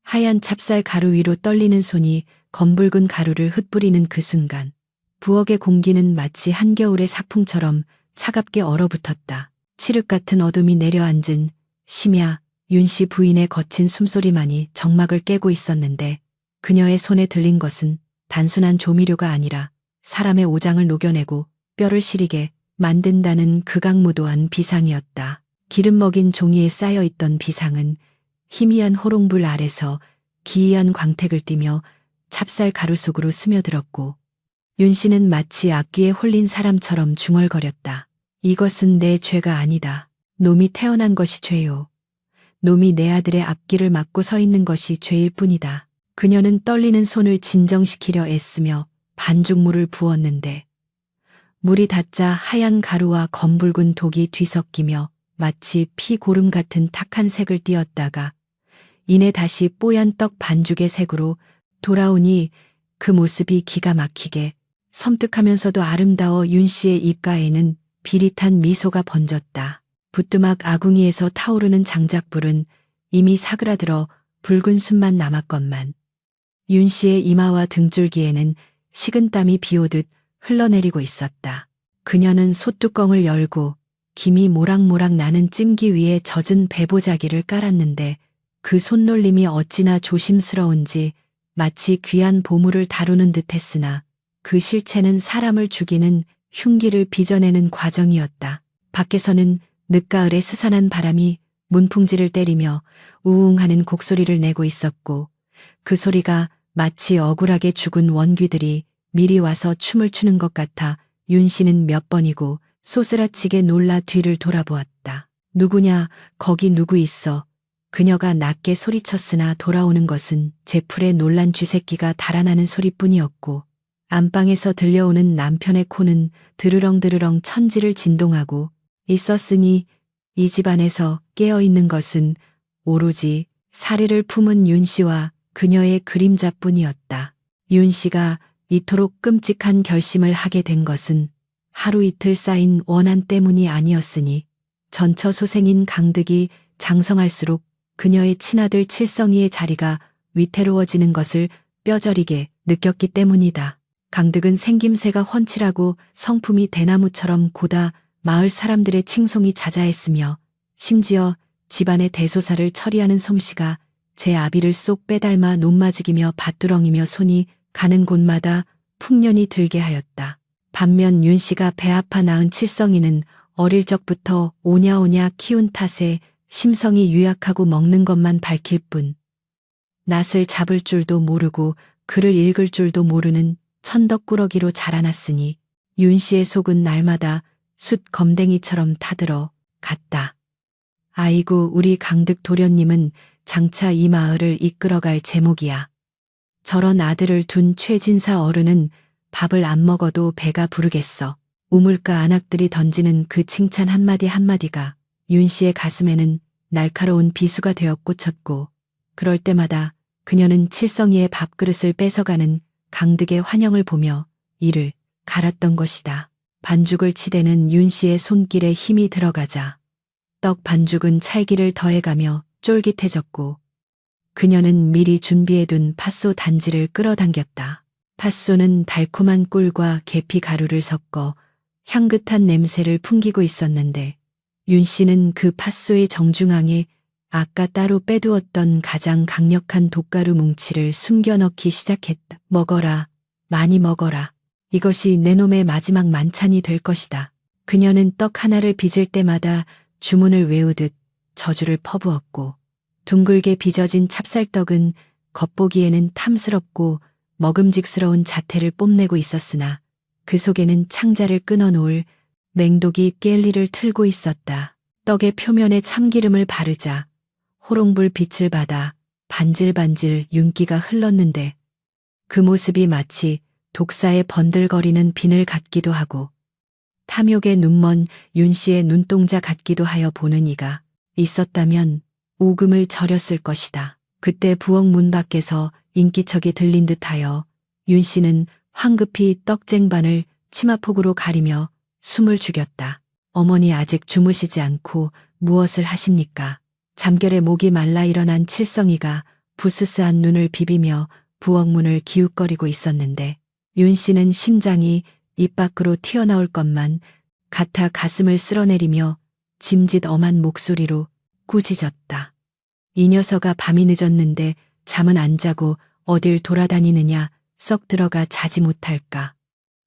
하얀 찹쌀 가루 위로 떨리는 손이 검붉은 가루를 흩뿌리는 그 순간 부엌의 공기는 마치 한겨울의 삭풍처럼 차갑게 얼어붙었다. 칠흑 같은 어둠이 내려앉은 심야 윤씨 부인의 거친 숨소리만이 정막을 깨고 있었는데 그녀의 손에 들린 것은 단순한 조미료가 아니라 사람의 오장을 녹여내고 뼈를 시리게 만든다는 극악무도한 비상이었다. 기름 먹인 종이에 쌓여있던 비상은 희미한 호롱불 아래서 기이한 광택을 띠며 찹쌀 가루 속으로 스며들었고 윤씨는 마치 악귀에 홀린 사람처럼 중얼거렸다. 이것은 내 죄가 아니다. 놈이 태어난 것이 죄요. 놈이 내 아들의 앞길을 막고 서 있는 것이 죄일 뿐이다. 그녀는 떨리는 손을 진정시키려 애쓰며 반죽물을 부었는데 물이 닿자 하얀 가루와 검붉은 독이 뒤섞이며 마치 피고름 같은 탁한 색을 띠었다가 이내 다시 뽀얀 떡 반죽의 색으로 돌아오니 그 모습이 기가 막히게 섬뜩하면서도 아름다워 윤씨의 입가에는 비릿한 미소가 번졌다. 부뚜막 아궁이에서 타오르는 장작불은 이미 사그라들어 붉은 숯만 남았건만 윤씨의 이마와 등줄기에는 식은땀이 비오듯 흘러내리고 있었다. 그녀는 솥뚜껑을 열고 김이 모락모락 나는 찜기 위에 젖은 배보자기를 깔았는데 그 손놀림이 어찌나 조심스러운지 마치 귀한 보물을 다루는 듯 했으나 그 실체는 사람을 죽이는 흉기를 빚어내는 과정이었다. 밖에서는 늦가을의 스산한 바람이 문풍지를 때리며 우웅하는 곡소리를 내고 있었고 그 소리가 마치 억울하게 죽은 원귀들이 미리 와서 춤을 추는 것 같아 윤씨는 몇 번이고 소스라치게 놀라 뒤를 돌아보았다. 누구냐, 거기 누구 있어. 그녀가 낮게 소리쳤으나 돌아오는 것은 제풀의 놀란 쥐새끼가 달아나는 소리뿐이었고 안방에서 들려오는 남편의 코는 드르렁드르렁 천지를 진동하고 있었으니 이 집안에서 깨어있는 것은 오로지 사례를 품은 윤씨와 그녀의 그림자뿐이었다. 윤씨가 이토록 끔찍한 결심을 하게 된 것은 하루 이틀 쌓인 원한 때문이 아니었으니 전처소생인 강득이 장성할수록 그녀의 친아들 칠성이의 자리가 위태로워지는 것을 뼈저리게 느꼈기 때문이다. 강득은 생김새가 훤칠하고 성품이 대나무처럼 고다 마을 사람들의 칭송이 자자했으며 심지어 집안의 대소사를 처리하는 솜씨가 제 아비를 쏙 빼닮아 논마직이며 밭두렁이며 손이 가는 곳마다 풍년이 들게 하였다. 반면 윤씨가 배 아파 낳은 칠성이는 어릴 적부터 오냐오냐 키운 탓에 심성이 유약하고 먹는 것만 밝힐 뿐 낫을 잡을 줄도 모르고 글을 읽을 줄도 모르는 천덕꾸러기로 자라났으니 윤씨의 속은 날마다 숯 검댕이처럼 타들어 갔다. 아이고 우리 강득 도련님은 장차 이 마을을 이끌어갈 제목이야. 저런 아들을 둔 최진사 어른은 밥을 안 먹어도 배가 부르겠어. 우물가 안악들이 던지는 그 칭찬 한마디 한마디가 윤씨의 가슴에는 날카로운 비수가 되어 꽂혔고 그럴 때마다 그녀는 칠성이의 밥그릇을 뺏어가는 강득의 환영을 보며 이를 갈았던 것이다. 반죽을 치대는 윤씨의 손길에 힘이 들어가자 떡 반죽은 찰기를 더해가며 쫄깃해졌고 그녀는 미리 준비해둔 팥소 단지를 끌어당겼다. 팥소는 달콤한 꿀과 계피 가루를 섞어 향긋한 냄새를 풍기고 있었는데 윤씨는 그 팥소의 정중앙에 아까 따로 빼두었던 가장 강력한 독가루 뭉치를 숨겨넣기 시작했다. 먹어라, 많이 먹어라. 이것이 내 놈의 마지막 만찬이 될 것이다. 그녀는 떡 하나를 빚을 때마다 주문을 외우듯 저주를 퍼부었고 둥글게 빚어진 찹쌀떡은 겉보기에는 탐스럽고 먹음직스러운 자태를 뽐내고 있었으나 그 속에는 창자를 끊어놓을 맹독이 깰리를 틀고 있었다. 떡의 표면에 참기름을 바르자 호롱불 빛을 받아 반질반질 윤기가 흘렀는데 그 모습이 마치 독사의 번들거리는 비늘 같기도 하고 탐욕에 눈먼 윤씨의 눈동자 같기도 하여 보는 이가 있었다면 오금을 저렸을 것이다. 그때 부엌 문 밖에서 인기척이 들린 듯하여 윤씨는 황급히 떡쟁반을 치마폭으로 가리며 숨을 죽였다. 어머니 아직 주무시지 않고 무엇을 하십니까? 잠결에 목이 말라 일어난 칠성이가 부스스한 눈을 비비며 부엌 문을 기웃거리고 있었는데 윤 씨는 심장이 입 밖으로 튀어나올 것만 같아 가슴을 쓸어내리며 짐짓 엄한 목소리로 꾸짖었다. 이 녀석아, 밤이 늦었는데 잠은 안 자고 어딜 돌아다니느냐. 썩 들어가 자지 못할까.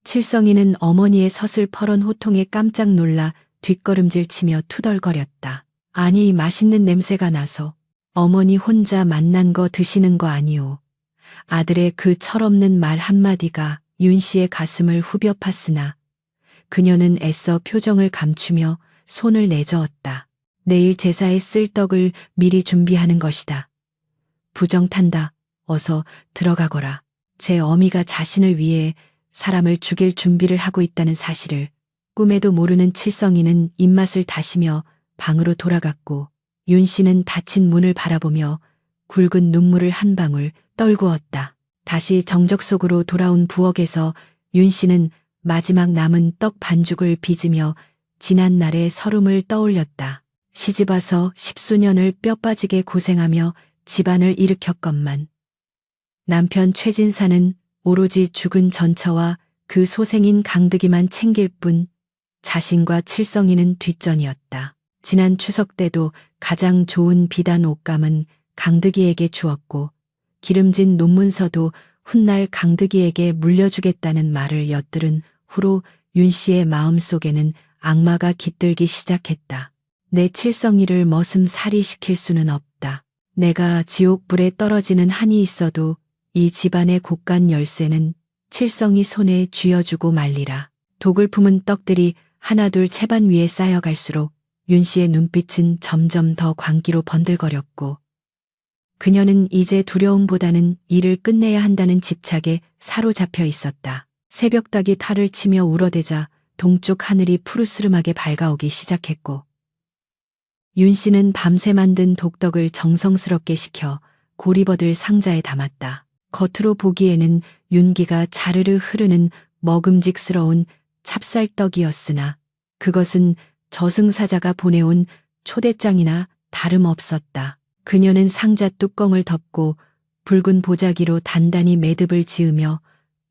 칠성이는 어머니의 서슬퍼런 호통에 깜짝 놀라 뒷걸음질 치며 투덜거렸다. 아니, 맛있는 냄새가 나서. 어머니 혼자 만난 거 드시는 거 아니오. 아들의 그 철없는 말 한마디가 윤 씨의 가슴을 후벼 팠으나 그녀는 애써 표정을 감추며 손을 내저었다. 내일 제사에 쓸 떡을 미리 준비하는 것이다. 부정탄다. 어서 들어가거라. 제 어미가 자신을 위해 사람을 죽일 준비를 하고 있다는 사실을 꿈에도 모르는 칠성이는 입맛을 다시며 방으로 돌아갔고 윤 씨는 닫힌 문을 바라보며 굵은 눈물을 한 방울 떨구었다. 다시 정적 속으로 돌아온 부엌에서 윤 씨는 마지막 남은 떡 반죽을 빚으며 지난 날의 서름을 떠올렸다. 시집와서 10수년을 뼈 빠지게 고생하며 집안을 일으켰건만 남편 최진사는 오로지 죽은 전처와 그 소생인 강득이만 챙길 뿐 자신과 칠성이는 뒷전이었다. 지난 추석 때도 가장 좋은 비단 옷감은 강득이에게 주었고 기름진 논문서도 훗날 강득이에게 물려주겠다는 말을 엿들은 후로 윤 씨의 마음속에는 악마가 깃들기 시작했다. 내 칠성이를 머슴살이 시킬 수는 없다. 내가 지옥불에 떨어지는 한이 있어도 이 집안의 곳간 열쇠는 칠성이 손에 쥐어주고 말리라. 독을 품은 떡들이 하나둘 채반 위에 쌓여갈수록 윤 씨의 눈빛은 점점 더 광기로 번들거렸고 그녀는 이제 두려움보다는 일을 끝내야 한다는 집착에 사로잡혀 있었다. 새벽닭이 탈을 치며 울어대자 동쪽 하늘이 푸르스름하게 밝아오기 시작했고 윤 씨는 밤새 만든 독떡을 정성스럽게 식혀 고리버들 상자에 담았다. 겉으로 보기에는 윤기가 자르르 흐르는 먹음직스러운 찹쌀떡이었으나 그것은 저승사자가 보내온 초대장이나 다름없었다. 그녀는 상자 뚜껑을 덮고 붉은 보자기로 단단히 매듭을 지으며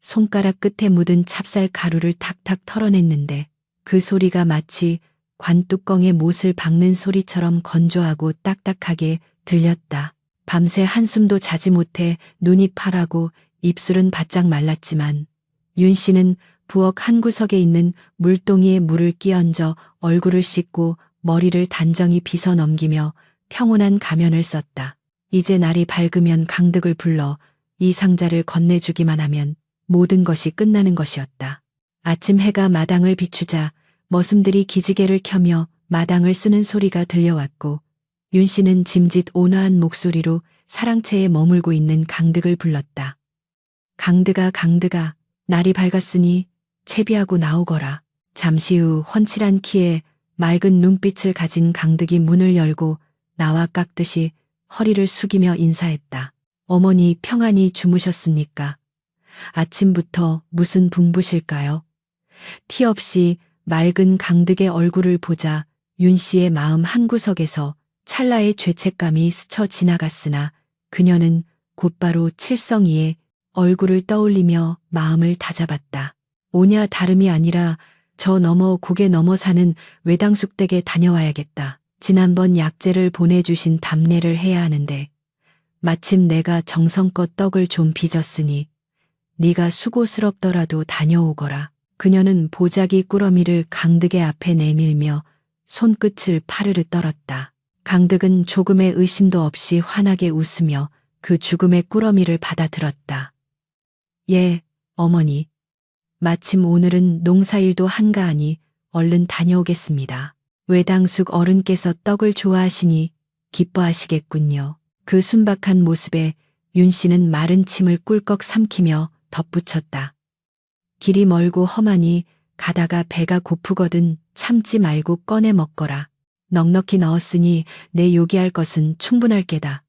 손가락 끝에 묻은 찹쌀 가루를 탁탁 털어냈는데 그 소리가 마치 관뚜껑에 못을 박는 소리처럼 건조하고 딱딱하게 들렸다. 밤새 한숨도 자지 못해 눈이 파라고 입술은 바짝 말랐지만 윤 씨는 부엌 한 구석에 있는 물동이에 물을 끼얹어 얼굴을 씻고 머리를 단정히 빗어 넘기며 평온한 가면을 썼다. 이제 날이 밝으면 강득을 불러 이 상자를 건네주기만 하면 모든 것이 끝나는 것이었다. 아침 해가 마당을 비추자 머슴들이 기지개를 켜며 마당을 쓰는 소리가 들려왔고 윤 씨는 짐짓 온화한 목소리로 사랑채에 머물고 있는 강득을 불렀다. 강득아, 강득아, 날이 밝았으니 채비하고 나오거라. 잠시 후 훤칠한 키에 맑은 눈빛을 가진 강득이 문을 열고 나와 깎듯이 허리를 숙이며 인사했다. 어머니 평안히 주무셨습니까? 아침부터 무슨 분부실까요? 티 없이 맑은 강득의 얼굴을 보자 윤 씨의 마음 한구석에서 찰나의 죄책감이 스쳐 지나갔으나 그녀는 곧바로 칠성이의 얼굴을 떠올리며 마음을 다잡았다. 오냐 다름이 아니라 저 너머 고개 넘어 사는 외당숙 댁에 다녀와야겠다. 지난번 약재를 보내주신 답례를 해야 하는데 마침 내가 정성껏 떡을 좀 빚었으니 네가 수고스럽더라도 다녀오거라. 그녀는 보자기 꾸러미를 강득의 앞에 내밀며 손끝을 파르르 떨었다. 강득은 조금의 의심도 없이 환하게 웃으며 그 죽음의 꾸러미를 받아들었다. 예, 어머니. 마침 오늘은 농사일도 한가하니 얼른 다녀오겠습니다. 외당숙 어른께서 떡을 좋아하시니 기뻐하시겠군요. 그 순박한 모습에 윤 씨는 마른 침을 꿀꺽 삼키며 덧붙였다. 길이 멀고 험하니 가다가 배가 고프거든 참지 말고 꺼내 먹거라. 넉넉히 넣었으니 내 요기할 것은 충분할 게다.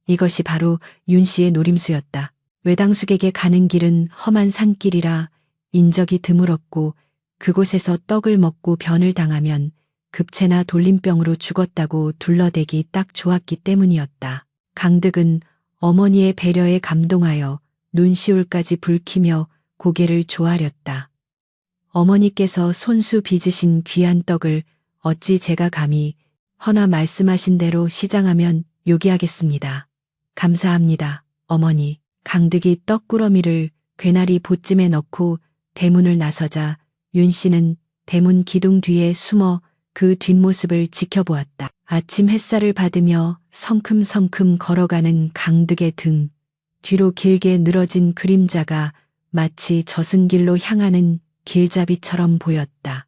이것이 바로 윤 씨의 노림수였다. 외당숙에게 가는 길은 험한 산길이라 인적이 드물었고 그곳에서 떡을 먹고 변을 당하면 급체나 돌림병으로 죽었다고 둘러대기 딱 좋았기 때문이었다. 강득은 어머니의 배려에 감동하여 눈시울까지 붉히며 고개를 조아렸다. 어머니께서 손수 빚으신 귀한 떡을 어찌 제가 감히, 허나 말씀하신 대로 시장하면 요기하겠습니다. 감사합니다, 어머니. 강득이 떡꾸러미를 괴나리 보찜에 넣고 대문을 나서자 윤 씨는 대문 기둥 뒤에 숨어 그 뒷모습을 지켜보았다. 아침 햇살을 받으며 성큼성큼 걸어가는 강득의 등 뒤로 길게 늘어진 그림자가 마치 저승길로 향하는 길잡이처럼 보였다.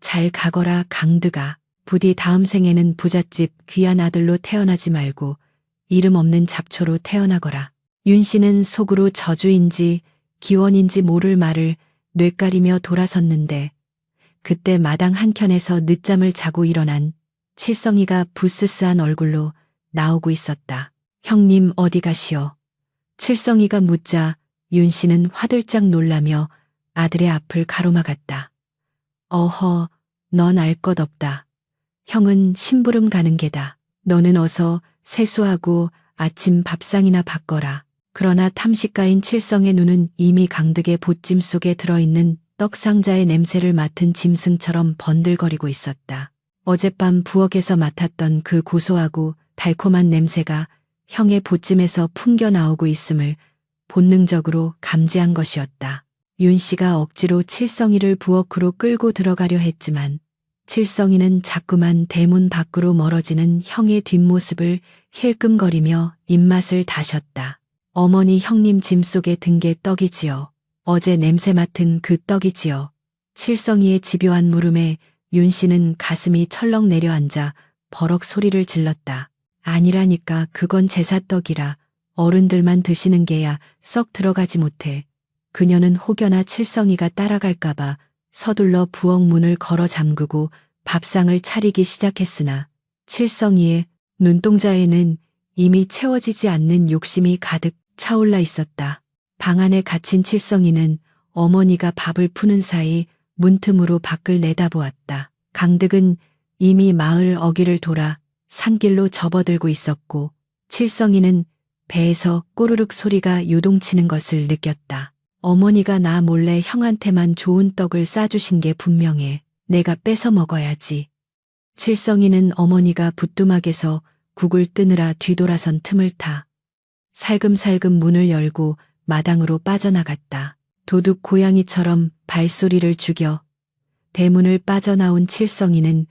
잘 가거라 강득아. 부디 다음 생에는 부잣집 귀한 아들로 태어나지 말고 이름 없는 잡초로 태어나거라. 윤 씨는 속으로 저주인지 기원인지 모를 말을 뇌까리며 돌아섰는데 그때 마당 한켠에서 늦잠을 자고 일어난 칠성이가 부스스한 얼굴로 나오고 있었다. 형님 어디 가시오? 칠성이가 묻자 윤 씨는 화들짝 놀라며 아들의 앞을 가로막았다. 어허, 넌 알 것 없다. 형은 심부름 가는 게다. 너는 어서 세수하고 아침 밥상이나 바꿔라. 그러나 탐식가인 칠성의 눈은 이미 강득의 보찜 속에 들어있는 떡상자의 냄새를 맡은 짐승처럼 번들거리고 있었다. 어젯밤 부엌에서 맡았던 그 고소하고 달콤한 냄새가 형의 보찜에서 풍겨 나오고 있음을 본능적으로 감지한 것이었다. 윤 씨가 억지로 칠성이를 부엌으로 끌고 들어가려 했지만 칠성이는 자꾸만 대문 밖으로 멀어지는 형의 뒷모습을 힐끔거리며 입맛을 다셨다. 어머니 형님 짐 속에 든 게 떡이지요. 어제 냄새 맡은 그 떡이지요. 칠성이의 집요한 물음에 윤 씨는 가슴이 철렁 내려앉아 버럭 소리를 질렀다. 아니라니까 그건 제사떡이라 어른들만 드시는 게야 썩 들어가지 못해. 그녀는 혹여나 칠성이가 따라갈까봐 서둘러 부엌 문을 걸어 잠그고 밥상을 차리기 시작했으나 칠성이의 눈동자에는 이미 채워지지 않는 욕심이 가득 차올라 있었다. 방 안에 갇힌 칠성이는 어머니가 밥을 푸는 사이 문틈으로 밖을 내다보았다. 강득은 이미 마을 어귀를 돌아 산길로 접어들고 있었고 칠성이는 배에서 꼬르륵 소리가 요동치는 것을 느꼈다. 어머니가 나 몰래 형한테만 좋은 떡을 싸주신 게 분명해. 내가 뺏어 먹어야지. 칠성이는 어머니가 부뚜막에서 국을 뜨느라 뒤돌아선 틈을 타 살금살금 문을 열고 마당으로 빠져나갔다. 도둑 고양이처럼 발소리를 죽여 대문을 빠져나온 칠성이는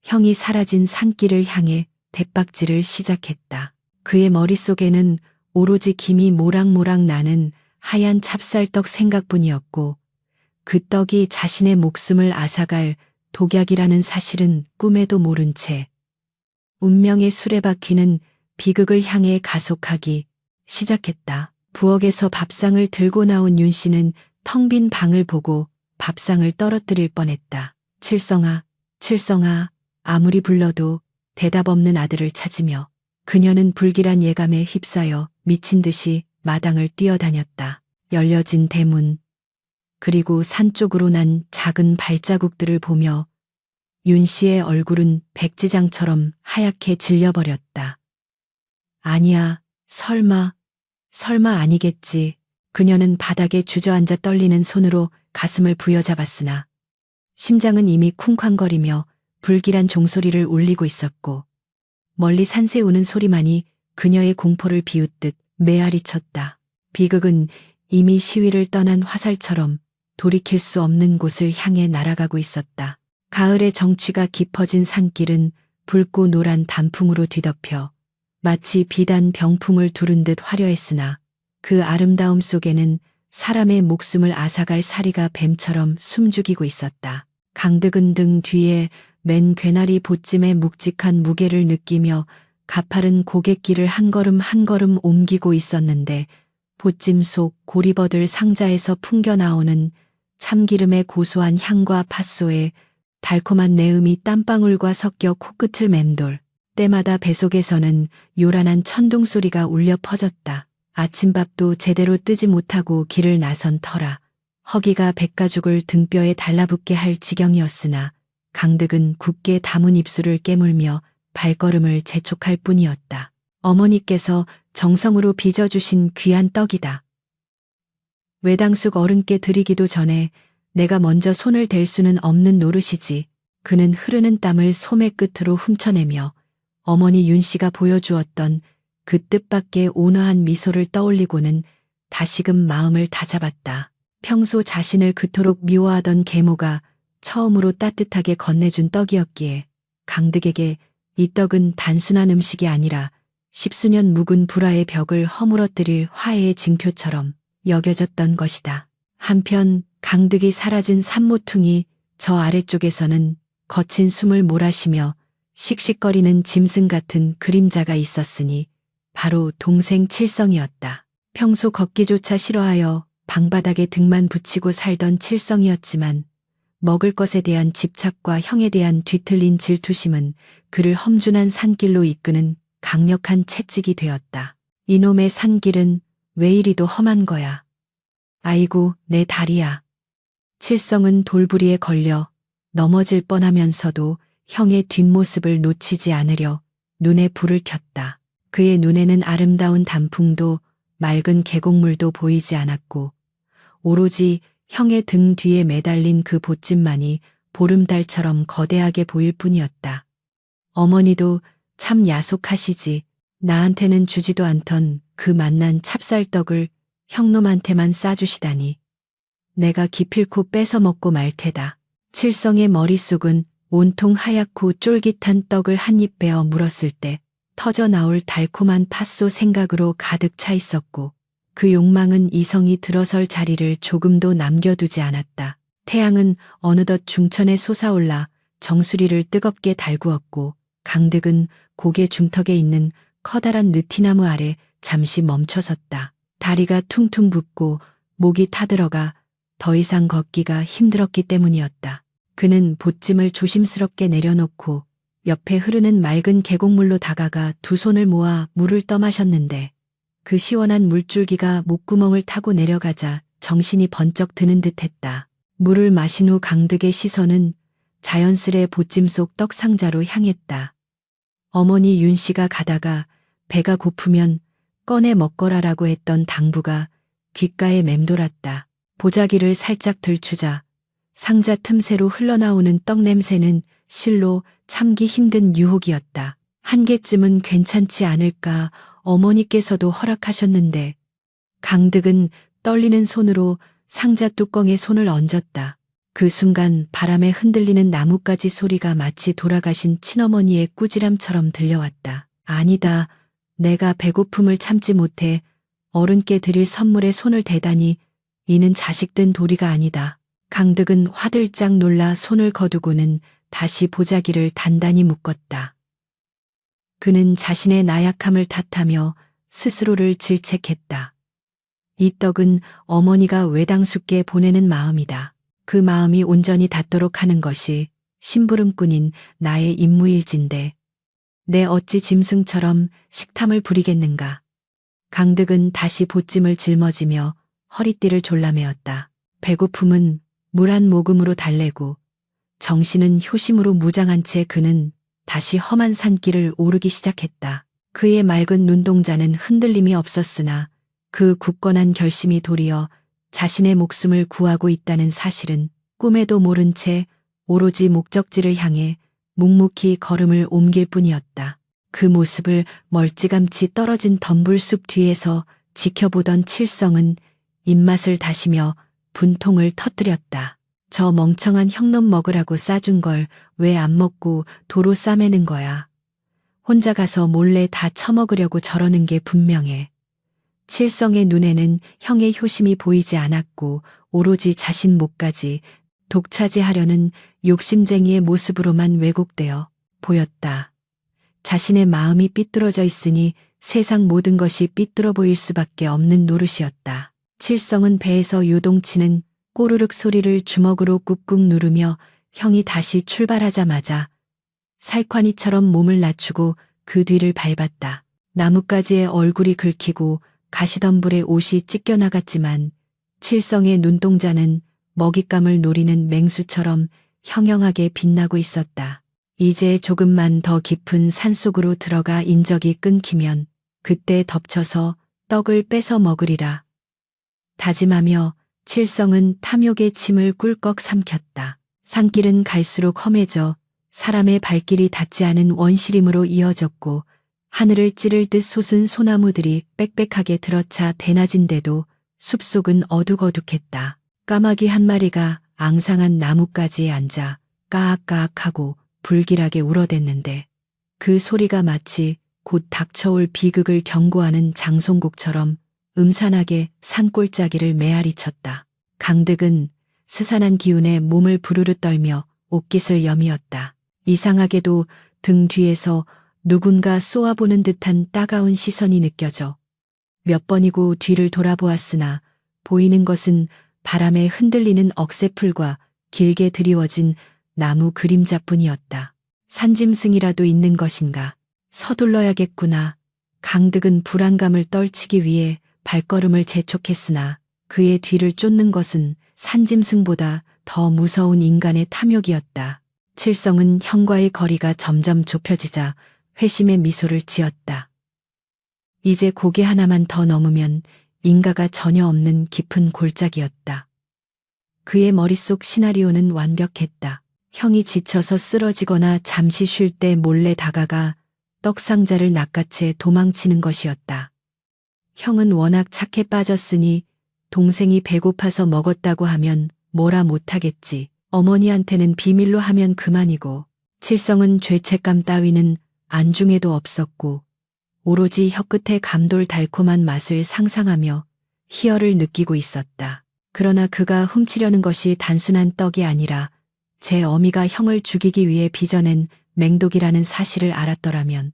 형이 사라진 산길을 향해 대박질을 시작했다. 그의 머릿속에는 오로지 김이 모락모락 나는 하얀 찹쌀떡 생각뿐이었고 그 떡이 자신의 목숨을 앗아갈 독약이라는 사실은 꿈에도 모른 채 운명의 수레바퀴는 비극을 향해 가속하기 시작했다. 부엌에서 밥상을 들고 나온 윤 씨는 텅 빈 방을 보고 밥상을 떨어뜨릴 뻔했다. 칠성아, 칠성아, 아무리 불러도 대답 없는 아들을 찾으며 그녀는 불길한 예감에 휩싸여 미친 듯이 마당을 뛰어다녔다. 열려진 대문, 그리고 산 쪽으로 난 작은 발자국들을 보며 윤 씨의 얼굴은 백지장처럼 하얗게 질려버렸다. 아니야, 설마 아니겠지. 그녀는 바닥에 주저앉아 떨리는 손으로 가슴을 부여잡았으나 심장은 이미 쿵쾅거리며 불길한 종소리를 울리고 있었고 멀리 산새 우는 소리만이 그녀의 공포를 비웃듯 메아리 쳤다. 비극은 이미 시위를 떠난 화살처럼 돌이킬 수 없는 곳을 향해 날아가고 있었다. 가을의 정취가 깊어진 산길은 붉고 노란 단풍으로 뒤덮여 마치 비단 병풍을 두른 듯 화려했으나 그 아름다움 속에는 사람의 목숨을 앗아갈 사리가 뱀처럼 숨죽이고 있었다. 강득은 등 뒤에 맨 괴나리 보찜의 묵직한 무게를 느끼며 가파른 고갯길을 한 걸음 한 걸음 옮기고 있었는데 보찜 속 고리버들 상자에서 풍겨 나오는 참기름의 고소한 향과 팥소의 달콤한 내음이 땀방울과 섞여 코끝을 맴돌 때마다 뱃속에서는 요란한 천둥 소리가 울려 퍼졌다. 아침밥도 제대로 뜨지 못하고 길을 나선 터라 허기가 백가죽을 등뼈에 달라붙게 할 지경이었으나 강득은 굳게 담은 입술을 깨물며 발걸음을 재촉할 뿐이었다. 어머니께서 정성으로 빚어주신 귀한 떡이다. 외당숙 어른께 드리기도 전에 내가 먼저 손을 댈 수는 없는 노릇이지. 그는 흐르는 땀을 소매 끝으로 훔쳐내며 어머니 윤 씨가 보여주었던 그 뜻밖의 온화한 미소를 떠올리고는 다시금 마음을 다잡았다. 평소 자신을 그토록 미워하던 계모가 처음으로 따뜻하게 건네준 떡이었기에 강득에게 이 떡은 단순한 음식이 아니라 십수년 묵은 불화의 벽을 허물어뜨릴 화해의 징표처럼 여겨졌던 것이다. 한편 강득이 사라진 산모퉁이 저 아래쪽에서는 거친 숨을 몰아쉬며 씩씩거리는 짐승 같은 그림자가 있었으니 바로 동생 칠성이었다. 평소 걷기조차 싫어하여 방바닥에 등만 붙이고 살던 칠성이었지만 먹을 것에 대한 집착과 형에 대한 뒤틀린 질투심은 그를 험준한 산길로 이끄는 강력한 채찍이 되었다. 이놈의 산길은 왜 이리도 험한 거야. 아이고, 내 다리야. 칠성은 돌부리에 걸려 넘어질 뻔하면서도 형의 뒷모습을 놓치지 않으려 눈에 불을 켰다. 그의 눈에는 아름다운 단풍도 맑은 계곡물도 보이지 않았고 오로지 형의 등 뒤에 매달린 그 보찜만이 보름달처럼 거대하게 보일 뿐이었다. 어머니도 참 야속하시지. 나한테는 주지도 않던 그 맛난 찹쌀떡을 형놈한테만 싸주시다니. 내가 기필코 뺏어 먹고 말 테다. 칠성의 머릿속은 온통 하얗고 쫄깃한 떡을 한 입 베어 물었을 때 터져 나올 달콤한 팥소 생각으로 가득 차 있었고 그 욕망은 이성이 들어설 자리를 조금도 남겨두지 않았다. 태양은 어느덧 중천에 솟아올라 정수리를 뜨겁게 달구었고 강득은 고개 중턱에 있는 커다란 느티나무 아래 잠시 멈춰섰다. 다리가 퉁퉁 붓고 목이 타들어가 더 이상 걷기가 힘들었기 때문이었다. 그는 보찜을 조심스럽게 내려놓고 옆에 흐르는 맑은 계곡물로 다가가 두 손을 모아 물을 떠마셨는데 그 시원한 물줄기가 목구멍을 타고 내려가자 정신이 번쩍 드는 듯했다. 물을 마신 후 강득의 시선은 자연스레 보찜 속 떡상자로 향했다. 어머니 윤 씨가 가다가 배가 고프면 꺼내 먹거라라고 했던 당부가 귓가에 맴돌았다. 보자기를 살짝 들추자 상자 틈새로 흘러나오는 떡 냄새는 실로 참기 힘든 유혹이었다. 한 개쯤은 괜찮지 않을까 어머니께서도 허락하셨는데 강득은 떨리는 손으로 상자 뚜껑에 손을 얹었다. 그 순간 바람에 흔들리는 나뭇가지 소리가 마치 돌아가신 친어머니의 꾸지람처럼 들려왔다. 아니다. 내가 배고픔을 참지 못해 어른께 드릴 선물에 손을 대다니 이는 자식된 도리가 아니다. 강득은 화들짝 놀라 손을 거두고는 다시 보자기를 단단히 묶었다. 그는 자신의 나약함을 탓하며 스스로를 질책했다. 이 떡은 어머니가 외당숙께 보내는 마음이다. 그 마음이 온전히 닿도록 하는 것이 심부름꾼인 나의 임무일진데 내 어찌 짐승처럼 식탐을 부리겠는가. 강득은 다시 보찜을 짊어지며 허리띠를 졸라매었다. 배고픔은 물 한 모금으로 달래고 정신은 효심으로 무장한 채 그는 다시 험한 산길을 오르기 시작했다. 그의 맑은 눈동자는 흔들림이 없었으나 그 굳건한 결심이 도리어 자신의 목숨을 구하고 있다는 사실은 꿈에도 모른 채 오로지 목적지를 향해 묵묵히 걸음을 옮길 뿐이었다. 그 모습을 멀찌감치 떨어진 덤불숲 뒤에서 지켜보던 칠성은 입맛을 다시며 분통을 터뜨렸다. 저 멍청한 형놈 먹으라고 싸준 걸 왜 안 먹고 도로 싸매는 거야. 혼자 가서 몰래 다 처먹으려고 저러는 게 분명해. 칠성의 눈에는 형의 효심이 보이지 않았고 오로지 자신 목까지 독차지하려는 욕심쟁이의 모습으로만 왜곡되어 보였다. 자신의 마음이 삐뚤어져 있으니 세상 모든 것이 삐뚤어 보일 수밖에 없는 노릇이었다. 칠성은 배에서 요동치는 꼬르륵 소리를 주먹으로 꾹꾹 누르며 형이 다시 출발하자마자 살쾡이처럼 몸을 낮추고 그 뒤를 밟았다. 나뭇가지에 얼굴이 긁히고 가시덤불에 옷이 찢겨나갔지만 칠성의 눈동자는 먹잇감을 노리는 맹수처럼 형형하게 빛나고 있었다. 이제 조금만 더 깊은 산속으로 들어가 인적이 끊기면 그때 덮쳐서 떡을 뺏어 먹으리라. 다짐하며 칠성은 탐욕의 침을 꿀꺽 삼켰다. 산길은 갈수록 험해져 사람의 발길이 닿지 않은 원시림으로 이어졌고 하늘을 찌를 듯 솟은 소나무들이 빽빽하게 들어차 대낮인데도 숲속은 어둑어둑했다. 까마귀 한 마리가 앙상한 나뭇가지에 앉아 까악까악하고 불길하게 울어댔는데 그 소리가 마치 곧 닥쳐올 비극을 경고하는 장송곡처럼 음산하게 산골짜기를 메아리 쳤다. 강득은 스산한 기운에 몸을 부르르 떨며 옷깃을 여미었다. 이상하게도 등 뒤에서 누군가 쏘아보는 듯한 따가운 시선이 느껴져 몇 번이고 뒤를 돌아보았으나 보이는 것은 바람에 흔들리는 억새풀과 길게 드리워진 나무 그림자뿐이었다. 산짐승이라도 있는 것인가? 서둘러야겠구나. 강득은 불안감을 떨치기 위해 발걸음을 재촉했으나 그의 뒤를 쫓는 것은 산짐승보다 더 무서운 인간의 탐욕이었다. 칠성은 형과의 거리가 점점 좁혀지자 회심의 미소를 지었다. 이제 고개 하나만 더 넘으면 인가가 전혀 없는 깊은 골짜기였다. 그의 머릿속 시나리오는 완벽했다. 형이 지쳐서 쓰러지거나 잠시 쉴 때 몰래 다가가 떡상자를 낚아채 도망치는 것이었다. 형은 워낙 착해 빠졌으니 동생이 배고파서 먹었다고 하면 뭐라 못하겠지. 어머니한테는 비밀로 하면 그만이고 칠성은 죄책감 따위는 안중에도 없었고 오로지 혀끝에 감돌 달콤한 맛을 상상하며 희열을 느끼고 있었다. 그러나 그가 훔치려는 것이 단순한 떡이 아니라 제 어미가 형을 죽이기 위해 빚어낸 맹독이라는 사실을 알았더라면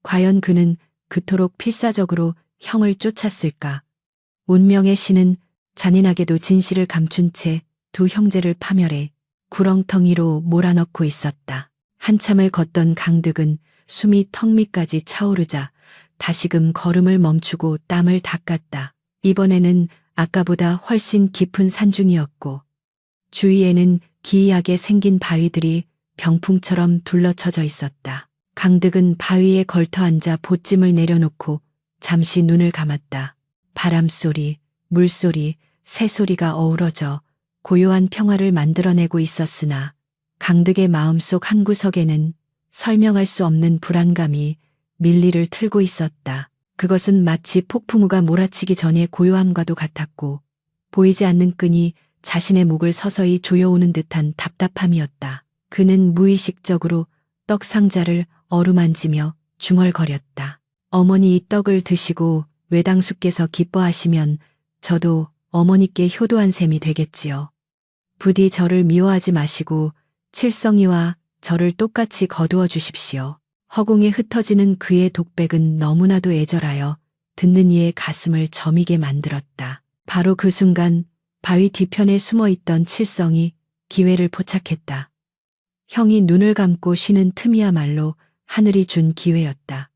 과연 그는 그토록 필사적으로 형을 쫓았을까? 운명의 신은 잔인하게도 진실을 감춘 채 두 형제를 파멸해 구렁텅이로 몰아넣고 있었다. 한참을 걷던 강득은 숨이 턱 밑까지 차오르자 다시금 걸음을 멈추고 땀을 닦았다. 이번에는 아까보다 훨씬 깊은 산중이었고 주위에는 기이하게 생긴 바위들이 병풍처럼 둘러쳐져 있었다. 강득은 바위에 걸터 앉아 보찜을 내려놓고 잠시 눈을 감았다. 바람소리, 물소리, 새소리가 어우러져 고요한 평화를 만들어내고 있었으나 강득의 마음속 한구석에는 설명할 수 없는 불안감이 밀리를 틀고 있었다. 그것은 마치 폭풍우가 몰아치기 전의 고요함과도 같았고 보이지 않는 끈이 자신의 목을 서서히 조여오는 듯한 답답함이었다. 그는 무의식적으로 떡 상자를 어루만지며 중얼거렸다. 어머니 이 떡을 드시고 외당수께서 기뻐하시면 저도 어머니께 효도한 셈이 되겠지요. 부디 저를 미워하지 마시고 칠성이와 저를 똑같이 거두어 주십시오. 허공에 흩어지는 그의 독백은 너무나도 애절하여 듣는 이의 가슴을 저미게 만들었다. 바로 그 순간 바위 뒤편에 숨어있던 칠성이 기회를 포착했다. 형이 눈을 감고 쉬는 틈이야말로 하늘이 준 기회였다.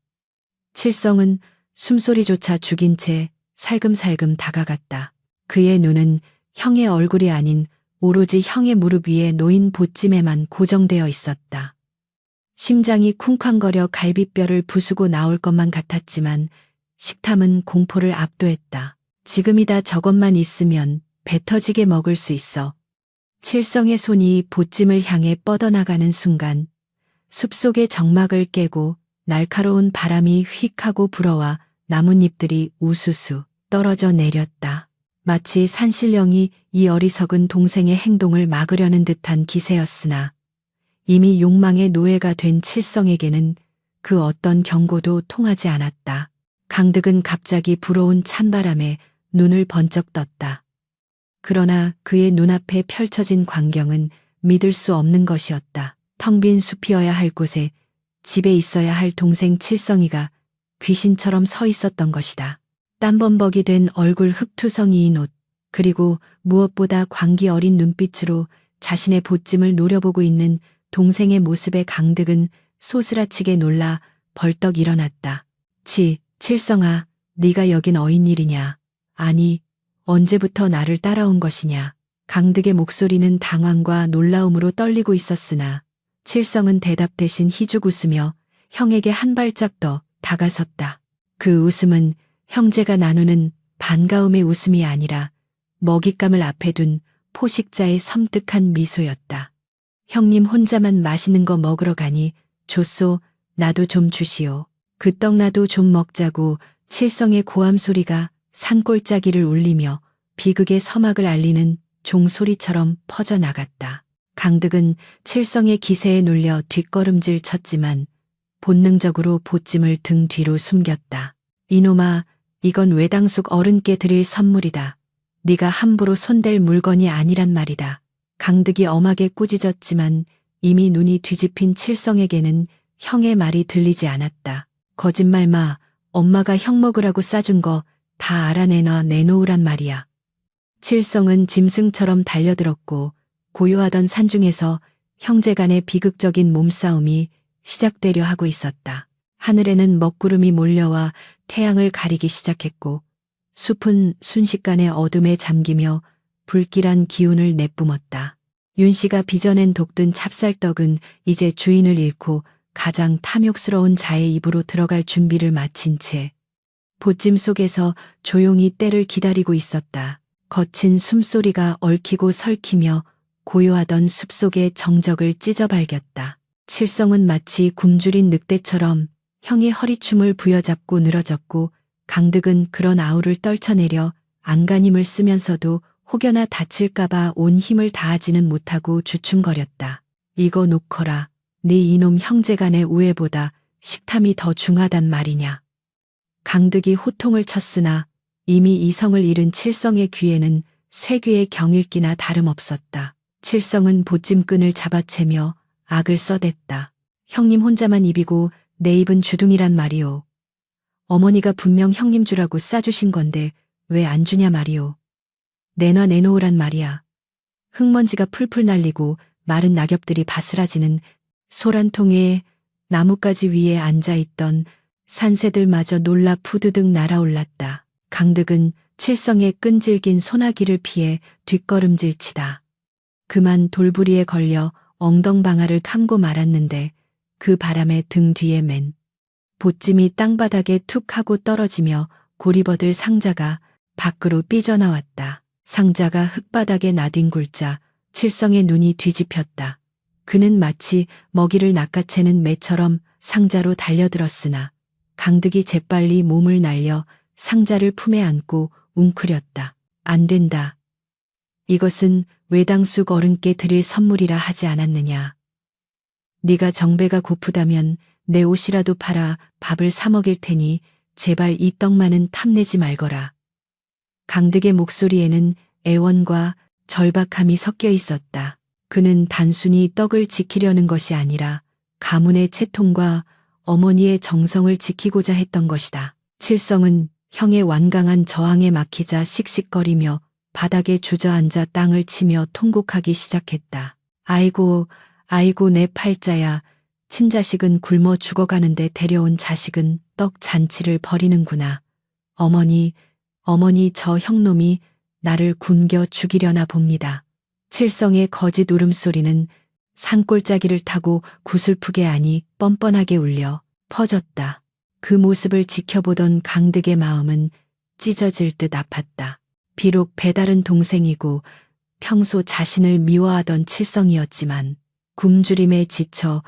칠성은 숨소리조차 죽인 채 살금살금 다가갔다. 그의 눈은 형의 얼굴이 아닌 오로지 형의 무릎 위에 놓인 보찜에만 고정되어 있었다. 심장이 쿵쾅거려 갈비뼈를 부수고 나올 것만 같았지만 식탐은 공포를 압도했다. 지금이다 저것만 있으면 배 터지게 먹을 수 있어. 칠성의 손이 보찜을 향해 뻗어나가는 순간 숲속의 정막을 깨고 날카로운 바람이 휙 하고 불어와 나뭇잎들이 우수수 떨어져 내렸다. 마치 산신령이 이 어리석은 동생의 행동을 막으려는 듯한 기세였으나 이미 욕망의 노예가 된 칠성에게는 그 어떤 경고도 통하지 않았다. 강득은 갑자기 불어온 찬바람에 눈을 번쩍 떴다. 그러나 그의 눈앞에 펼쳐진 광경은 믿을 수 없는 것이었다. 텅 빈 숲이어야 할 곳에 집에 있어야 할 동생 칠성이가 귀신처럼 서 있었던 것이다. 땀범벅이 된 얼굴 흙투성이인 옷, 그리고 무엇보다 광기 어린 눈빛으로 자신의 보찜을 노려보고 있는 동생의 모습에 강득은 소스라치게 놀라 벌떡 일어났다. 칠성아, 네가 여긴 어인일이냐? 아니, 언제부터 나를 따라온 것이냐? 강득의 목소리는 당황과 놀라움으로 떨리고 있었으나 칠성은 대답 대신 희죽 웃으며 형에게 한 발짝 더 다가섰다. 그 웃음은 형제가 나누는 반가움의 웃음이 아니라 먹잇감을 앞에 둔 포식자의 섬뜩한 미소였다. 형님 혼자만 맛있는 거 먹으러 가니 줬소. 나도 좀 주시오. 그 떡 나도 좀 먹자고 칠성의 고함 소리가 산골짜기를 울리며 비극의 서막을 알리는 종소리처럼 퍼져나갔다. 강득은 칠성의 기세에 눌려 뒷걸음질 쳤지만 본능적으로 보찜을 등 뒤로 숨겼다. 이놈아, 이건 외당숙 어른께 드릴 선물이다. 네가 함부로 손댈 물건이 아니란 말이다. 강득이 엄하게 꾸짖었지만 이미 눈이 뒤집힌 칠성에게는 형의 말이 들리지 않았다. 거짓말 마. 엄마가 형 먹으라고 싸준 거 다 내놓으란 말이야. 칠성은 짐승처럼 달려들었고 고요하던 산중에서 형제 간의 비극적인 몸싸움이 시작되려 하고 있었다. 하늘에는 먹구름이 몰려와 태양을 가리기 시작했고 숲은 순식간에 어둠에 잠기며 불길한 기운을 내뿜었다. 윤씨가 빚어낸 독든 찹쌀떡은 이제 주인을 잃고 가장 탐욕스러운 자의 입으로 들어갈 준비를 마친 채 보찜 속에서 조용히 때를 기다리고 있었다. 거친 숨소리가 얽히고 설키며 고요하던 숲속의 정적을 찢어발겼다. 칠성은 마치 굶주린 늑대처럼 형의 허리춤을 부여잡고 늘어졌고 강득은 그런 아우를 떨쳐내려 안간힘을 쓰면서도 혹여나 다칠까봐 온 힘을 다하지는 못하고 주춤거렸다. 이거 놓거라. 네 이놈 형제간의 우애보다 식탐이 더 중하단 말이냐. 강득이 호통을 쳤으나 이미 이성을 잃은 칠성의 귀에는 쇠귀의 경읽기나 다름없었다. 칠성은 보찜끈을 잡아채며 악을 써댔다. 형님 혼자만 입이고 내 입은 주둥이란 말이오. 어머니가 분명 형님 주라고 싸주신 건데 왜 안 주냐 말이오. 내놓으란 말이야. 흙먼지가 풀풀 날리고 마른 낙엽들이 바스라지는 소란통에 나뭇가지 위에 앉아있던 산새들마저 놀라 푸드득 날아올랐다. 강득은 칠성의 끈질긴 소나기를 피해 뒷걸음질치다. 그만 돌부리에 걸려 엉덩방아를 감고 말았는데 그 바람에 등 뒤에 맨 보찜이 땅바닥에 툭 하고 떨어지며 고리버들 상자가 밖으로 삐져나왔다. 상자가 흙바닥에 나뒹굴자 칠성의 눈이 뒤집혔다. 그는 마치 먹이를 낚아채는 매처럼 상자로 달려들었으나 강득이 재빨리 몸을 날려 상자를 품에 안고 웅크렸다. 안 된다. 이것은 외당숙 어른께 드릴 선물이라 하지 않았느냐. 네가 정배가 고프다면 내 옷이라도 팔아 밥을 사 먹일 테니 제발 이 떡만은 탐내지 말거라. 강득의 목소리에는 애원과 절박함이 섞여 있었다. 그는 단순히 떡을 지키려는 것이 아니라 가문의 채통과 어머니의 정성을 지키고자 했던 것이다. 칠성은 형의 완강한 저항에 막히자 씩씩거리며 바닥에 주저앉아 땅을 치며 통곡하기 시작했다. 아이고, 아이고 내 팔자야. 친자식은 굶어 죽어가는데 데려온 자식은 떡 잔치를 벌이는구나. 어머니 저 형놈이 나를 굶겨 죽이려나 봅니다. 칠성의 거짓 울음소리는 산골짜기를 타고 구슬프게 아니 뻔뻔하게 울려 퍼졌다. 그 모습을 지켜보던 강득의 마음은 찢어질 듯 아팠다. 비록 배다른 동생이고 평소 자신을 미워하던 칠성이었지만 굶주림에 지쳐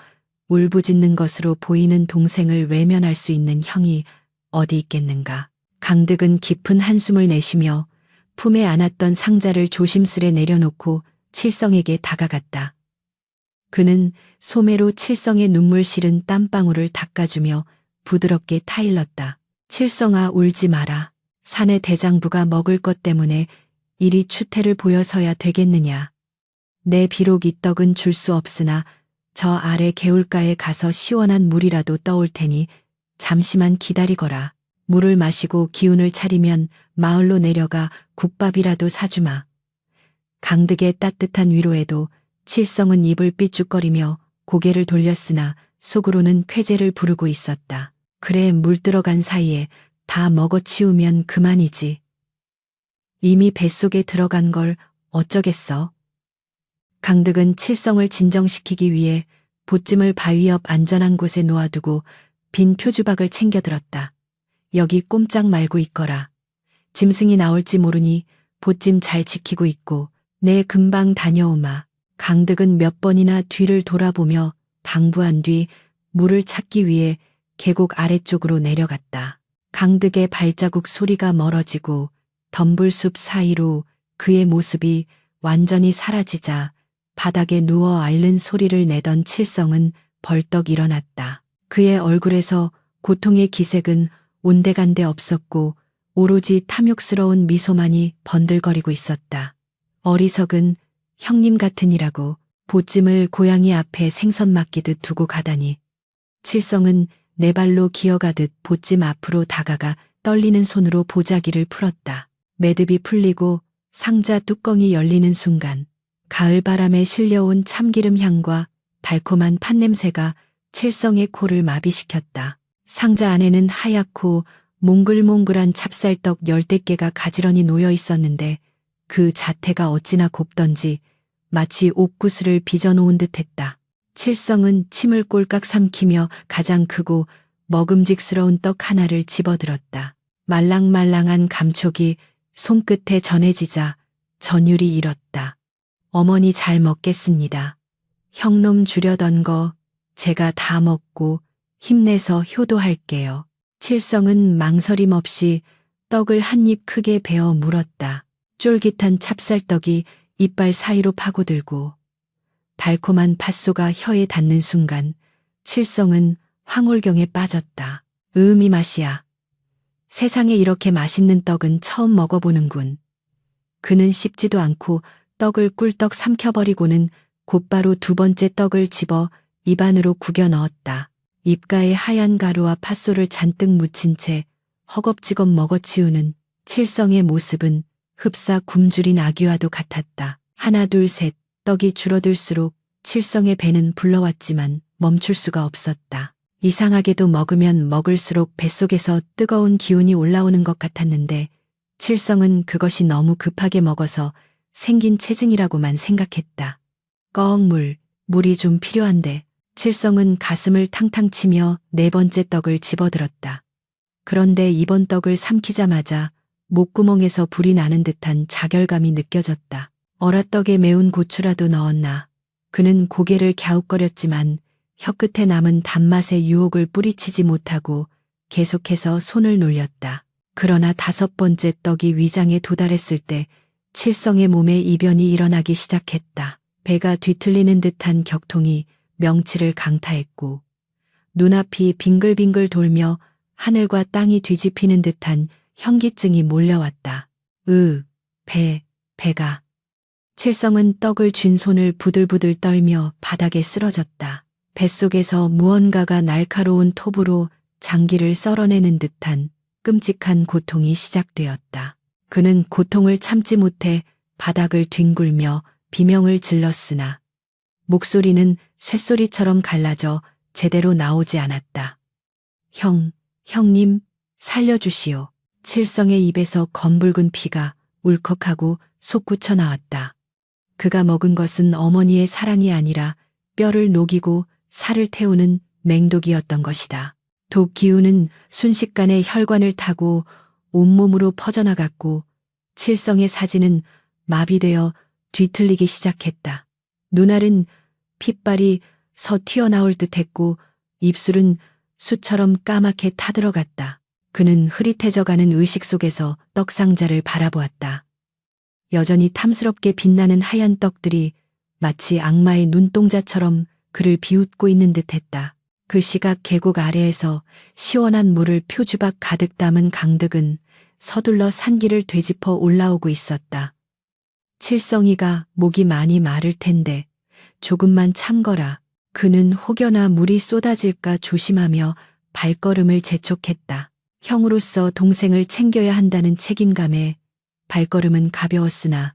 울부짖는 것으로 보이는 동생을 외면할 수 있는 형이 어디 있겠는가. 강득은 깊은 한숨을 내쉬며 품에 안았던 상자를 조심스레 내려놓고 칠성에게 다가갔다. 그는 소매로 칠성의 눈물 실은 땀방울을 닦아주며 부드럽게 타일렀다. 칠성아 울지 마라. 사내 대장부가 먹을 것 때문에 이리 추태를 보여서야 되겠느냐. 내 비록 이 떡은 줄 수 없으나 저 아래 개울가에 가서 시원한 물이라도 떠올 테니 잠시만 기다리거라. 물을 마시고 기운을 차리면 마을로 내려가 국밥이라도 사주마. 강득의 따뜻한 위로에도 칠성은 입을 삐죽거리며 고개를 돌렸으나 속으로는 쾌재를 부르고 있었다. 그래 물 들어간 사이에 다 먹어치우면 그만이지. 이미 뱃속에 들어간 걸 어쩌겠어. 강득은 칠성을 진정시키기 위해 보찜을 바위 옆 안전한 곳에 놓아두고 빈 표주박을 챙겨들었다. 여기 꼼짝 말고 있거라. 짐승이 나올지 모르니 보찜 잘 지키고 있고 내 금방 다녀오마. 강득은 몇 번이나 뒤를 돌아보며 당부한 뒤 물을 찾기 위해 계곡 아래쪽으로 내려갔다. 강득의 발자국 소리가 멀어지고 덤불숲 사이로 그의 모습이 완전히 사라지자 바닥에 누워 앓는 소리를 내던 칠성은 벌떡 일어났다. 그의 얼굴에서 고통의 기색은 온데간데 없었고 오로지 탐욕스러운 미소만이 번들거리고 있었다. 어리석은 형님 같으니라고 보찜을 고양이 앞에 생선 맡기듯 두고 가다니. 칠성은 네 발로 기어가듯 보찜 앞으로 다가가 떨리는 손으로 보자기를 풀었다. 매듭이 풀리고 상자 뚜껑이 열리는 순간 가을 바람에 실려온 참기름 향과 달콤한 팥냄새가 칠성의 코를 마비시켰다. 상자 안에는 하얗고 몽글몽글한 찹쌀떡 10대 개가 가지런히 놓여 있었는데 그 자태가 어찌나 곱던지 마치 옥구슬을 빚어놓은 듯했다. 칠성은 침을 꼴깍 삼키며 가장 크고 먹음직스러운 떡 하나를 집어들었다. 말랑말랑한 감촉이 손끝에 전해지자 전율이 일었다. 어머니 잘 먹겠습니다. 형놈 주려던 거 제가 다 먹고 힘내서 효도할게요. 칠성은 망설임 없이 떡을 한 입 크게 베어 물었다. 쫄깃한 찹쌀떡이 이빨 사이로 파고들고 달콤한 팥소가 혀에 닿는 순간 칠성은 황홀경에 빠졌다. 이 맛이야. 세상에 이렇게 맛있는 떡은 처음 먹어보는군. 그는 씹지도 않고 떡을 꿀떡 삼켜버리고는 곧바로 두 번째 떡을 집어 입안으로 구겨 넣었다. 입가에 하얀 가루와 팥소를 잔뜩 묻힌 채 허겁지겁 먹어치우는 칠성의 모습은 흡사 굶주린 아기와도 같았다. 하나 둘 셋 떡이 줄어들수록 칠성의 배는 불러왔지만 멈출 수가 없었다. 이상하게도 먹으면 먹을수록 뱃속에서 뜨거운 기운이 올라오는 것 같았는데 칠성은 그것이 너무 급하게 먹어서 생긴 체증이라고만 생각했다. 물이 좀 필요한데. 칠성은 가슴을 탕탕 치며 네 번째 떡을 집어들었다. 그런데 이번 떡을 삼키자마자 목구멍에서 불이 나는 듯한 자결감이 느껴졌다. 어라떡에 매운 고추라도 넣었나. 그는 고개를 갸웃거렸지만 혀끝에 남은 단맛의 유혹을 뿌리치지 못하고 계속해서 손을 놀렸다. 그러나 다섯 번째 떡이 위장에 도달했을 때 칠성의 몸에 이변이 일어나기 시작했다. 배가 뒤틀리는 듯한 격통이 명치를 강타했고 눈앞이 빙글빙글 돌며 하늘과 땅이 뒤집히는 듯한 현기증이 몰려왔다. 배가. 칠성은 떡을 쥔 손을 부들부들 떨며 바닥에 쓰러졌다. 뱃속에서 무언가가 날카로운 톱으로 장기를 썰어내는 듯한 끔찍한 고통이 시작되었다. 그는 고통을 참지 못해 바닥을 뒹굴며 비명을 질렀으나 목소리는 쇳소리처럼 갈라져 제대로 나오지 않았다. 형님, 살려주시오. 칠성의 입에서 검붉은 피가 울컥하고 솟구쳐 나왔다. 그가 먹은 것은 어머니의 사랑이 아니라 뼈를 녹이고 살을 태우는 맹독이었던 것이다. 독 기운은 순식간에 혈관을 타고 온몸으로 퍼져나갔고 칠성의 사지는 마비되어 뒤틀리기 시작했다. 눈알은 핏발이 서 튀어나올 듯했고 입술은 숯처럼 까맣게 타들어갔다. 그는 흐릿해져가는 의식 속에서 떡상자를 바라보았다. 여전히 탐스럽게 빛나는 하얀 떡들이 마치 악마의 눈동자처럼 그를 비웃고 있는 듯했다. 그 시각 계곡 아래에서 시원한 물을 표주박 가득 담은 강득은 서둘러 산길을 되짚어 올라오고 있었다. 칠성이가 목이 많이 마를 텐데 조금만 참거라. 그는 혹여나 물이 쏟아질까 조심하며 발걸음을 재촉했다. 형으로서 동생을 챙겨야 한다는 책임감에 발걸음은 가벼웠으나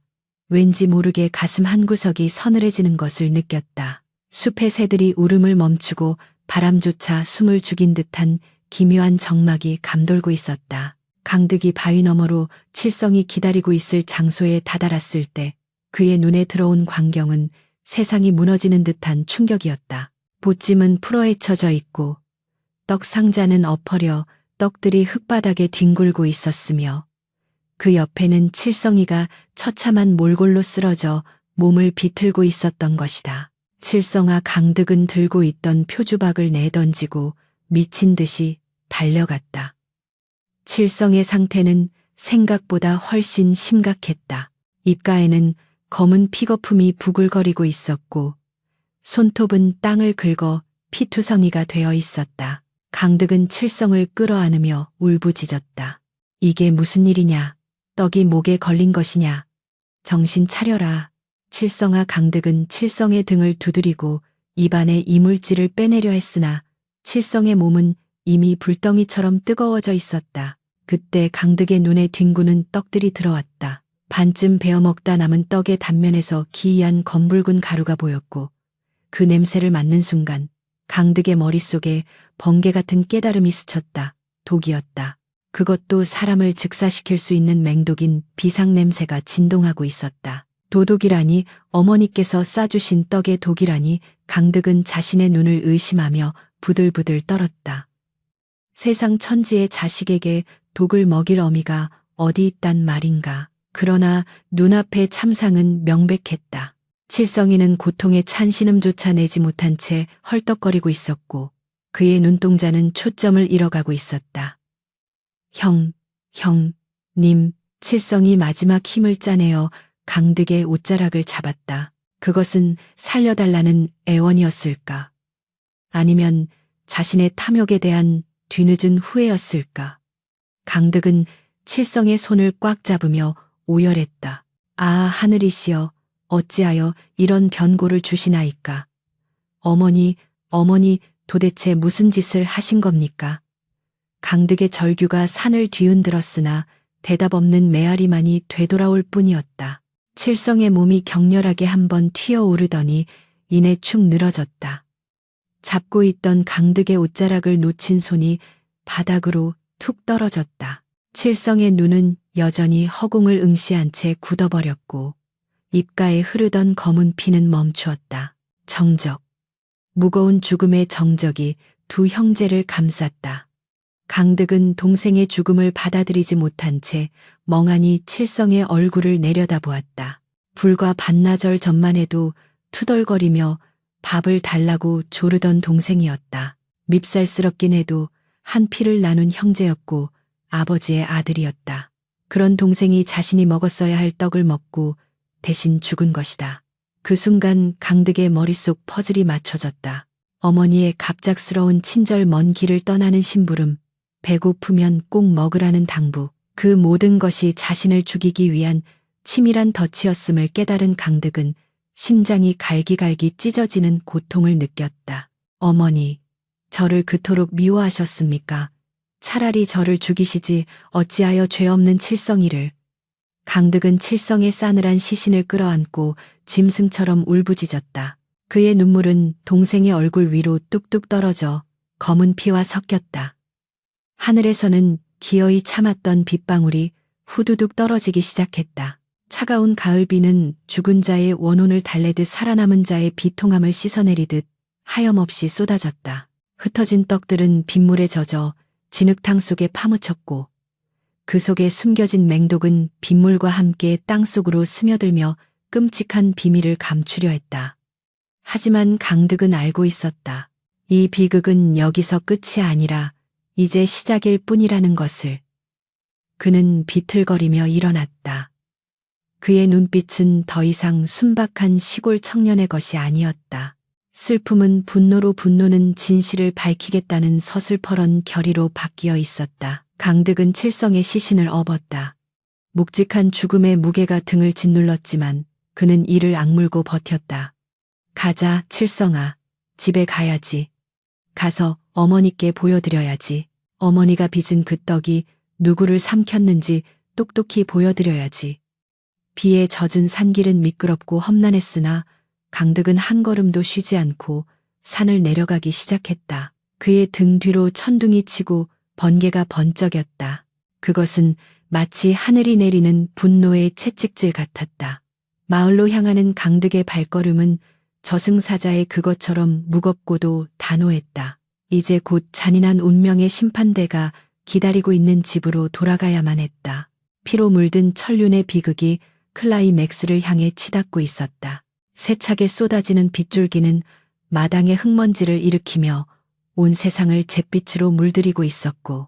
왠지 모르게 가슴 한구석이 서늘해지는 것을 느꼈다. 숲의 새들이 울음을 멈추고 바람조차 숨을 죽인 듯한 기묘한 정막이 감돌고 있었다. 강득이 바위 너머로 칠성이 기다리고 있을 장소에 다다랐을 때 그의 눈에 들어온 광경은 세상이 무너지는 듯한 충격이었다. 보찜은 풀어헤쳐져 있고 떡 상자는 엎어려 떡들이 흙바닥에 뒹굴고 있었으며 그 옆에는 칠성이가 처참한 몰골로 쓰러져 몸을 비틀고 있었던 것이다. 칠성아, 강득은 들고 있던 표주박을 내던지고 미친 듯이 달려갔다. 칠성의 상태는 생각보다 훨씬 심각했다. 입가에는 검은 피거품이 부글거리고 있었고 손톱은 땅을 긁어 피투성이가 되어 있었다. 강득은 칠성을 끌어안으며 울부짖었다. 이게 무슨 일이냐? 떡이 목에 걸린 것이냐? 정신 차려라. 칠성아. 강득은 칠성의 등을 두드리고 입안에 이물질을 빼내려 했으나 칠성의 몸은 이미 불덩이처럼 뜨거워져 있었다. 그때 강득의 눈에 뒹구는 떡들이 들어왔다. 반쯤 베어먹다 남은 떡의 단면에서 기이한 검붉은 가루가 보였고 그 냄새를 맡는 순간 강득의 머릿속에 번개 같은 깨달음이 스쳤다. 독이었다. 그것도 사람을 즉사시킬 수 있는 맹독인 비상냄새가 진동하고 있었다. 도독이라니, 어머니께서 싸주신 떡의 독이라니. 강득은 자신의 눈을 의심하며 부들부들 떨었다. 세상 천지의 자식에게 독을 먹일 어미가 어디 있단 말인가. 그러나 눈앞의 참상은 명백했다. 칠성이는 고통에 찬 신음조차 내지 못한 채 헐떡거리고 있었고 그의 눈동자는 초점을 잃어가고 있었다. 님. 칠성이 마지막 힘을 짜내어 강득의 옷자락을 잡았다. 그것은 살려달라는 애원이었을까? 아니면 자신의 탐욕에 대한 뒤늦은 후회였을까? 강득은 칠성의 손을 꽉 잡으며 오열했다. 아, 하늘이시여, 어찌하여 이런 변고를 주시나이까? 어머니, 도대체 무슨 짓을 하신 겁니까? 강득의 절규가 산을 뒤흔들었으나 대답 없는 메아리만이 되돌아올 뿐이었다. 칠성의 몸이 격렬하게 한번 튀어오르더니 이내 축 늘어졌다. 잡고 있던 강득의 옷자락을 놓친 손이 바닥으로 툭 떨어졌다. 칠성의 눈은 여전히 허공을 응시한 채 굳어버렸고 입가에 흐르던 검은 피는 멈추었다. 정적. 무거운 죽음의 정적이 두 형제를 감쌌다. 강득은 동생의 죽음을 받아들이지 못한 채 멍하니 칠성의 얼굴을 내려다보았다. 불과 반나절 전만 해도 투덜거리며 밥을 달라고 조르던 동생이었다. 밉살스럽긴 해도 한 피를 나눈 형제였고 아버지의 아들이었다. 그런 동생이 자신이 먹었어야 할 떡을 먹고 대신 죽은 것이다. 그 순간 강득의 머릿속 퍼즐이 맞춰졌다. 어머니의 갑작스러운 친절, 먼 길을 떠나는 심부름, 배고프면 꼭 먹으라는 당부, 그 모든 것이 자신을 죽이기 위한 치밀한 덫이었음을 깨달은 강득은 심장이 갈기갈기 찢어지는 고통을 느꼈다. 어머니, 저를 그토록 미워하셨습니까? 차라리 저를 죽이시지 어찌하여 죄 없는 칠성이를. 강득은 칠성의 싸늘한 시신을 끌어안고 짐승처럼 울부짖었다. 그의 눈물은 동생의 얼굴 위로 뚝뚝 떨어져 검은 피와 섞였다. 하늘에서는 기어이 참았던 빗방울이 후두둑 떨어지기 시작했다. 차가운 가을비는 죽은 자의 원혼을 달래듯 살아남은 자의 비통함을 씻어내리듯 하염없이 쏟아졌다. 흩어진 떡들은 빗물에 젖어 진흙탕 속에 파묻혔고 그 속에 숨겨진 맹독은 빗물과 함께 땅속으로 스며들며 끔찍한 비밀을 감추려 했다. 하지만 강득은 알고 있었다. 이 비극은 여기서 끝이 아니라 이제 시작일 뿐이라는 것을. 그는 비틀거리며 일어났다. 그의 눈빛은 더 이상 순박한 시골 청년의 것이 아니었다. 슬픔은 분노로, 분노는 진실을 밝히겠다는 서슬퍼런 결의로 바뀌어 있었다. 강득은 칠성의 시신을 업었다. 묵직한 죽음의 무게가 등을 짓눌렀지만 그는 이를 악물고 버텼다. 가자, 칠성아. 집에 가야지. 가서 어머니께 보여드려야지. 어머니가 빚은 그 떡이 누구를 삼켰는지 똑똑히 보여드려야지. 비에 젖은 산길은 미끄럽고 험난했으나 강득은 한 걸음도 쉬지 않고 산을 내려가기 시작했다. 그의 등 뒤로 천둥이 치고 번개가 번쩍였다. 그것은 마치 하늘이 내리는 분노의 채찍질 같았다. 마을로 향하는 강득의 발걸음은 저승사자의 그것처럼 무겁고도 단호했다. 이제 곧 잔인한 운명의 심판대가 기다리고 있는 집으로 돌아가야만 했다. 피로 물든 천륜의 비극이 클라이맥스를 향해 치닫고 있었다. 세차게 쏟아지는 빗줄기는 마당의 흙먼지를 일으키며 온 세상을 잿빛으로 물들이고 있었고,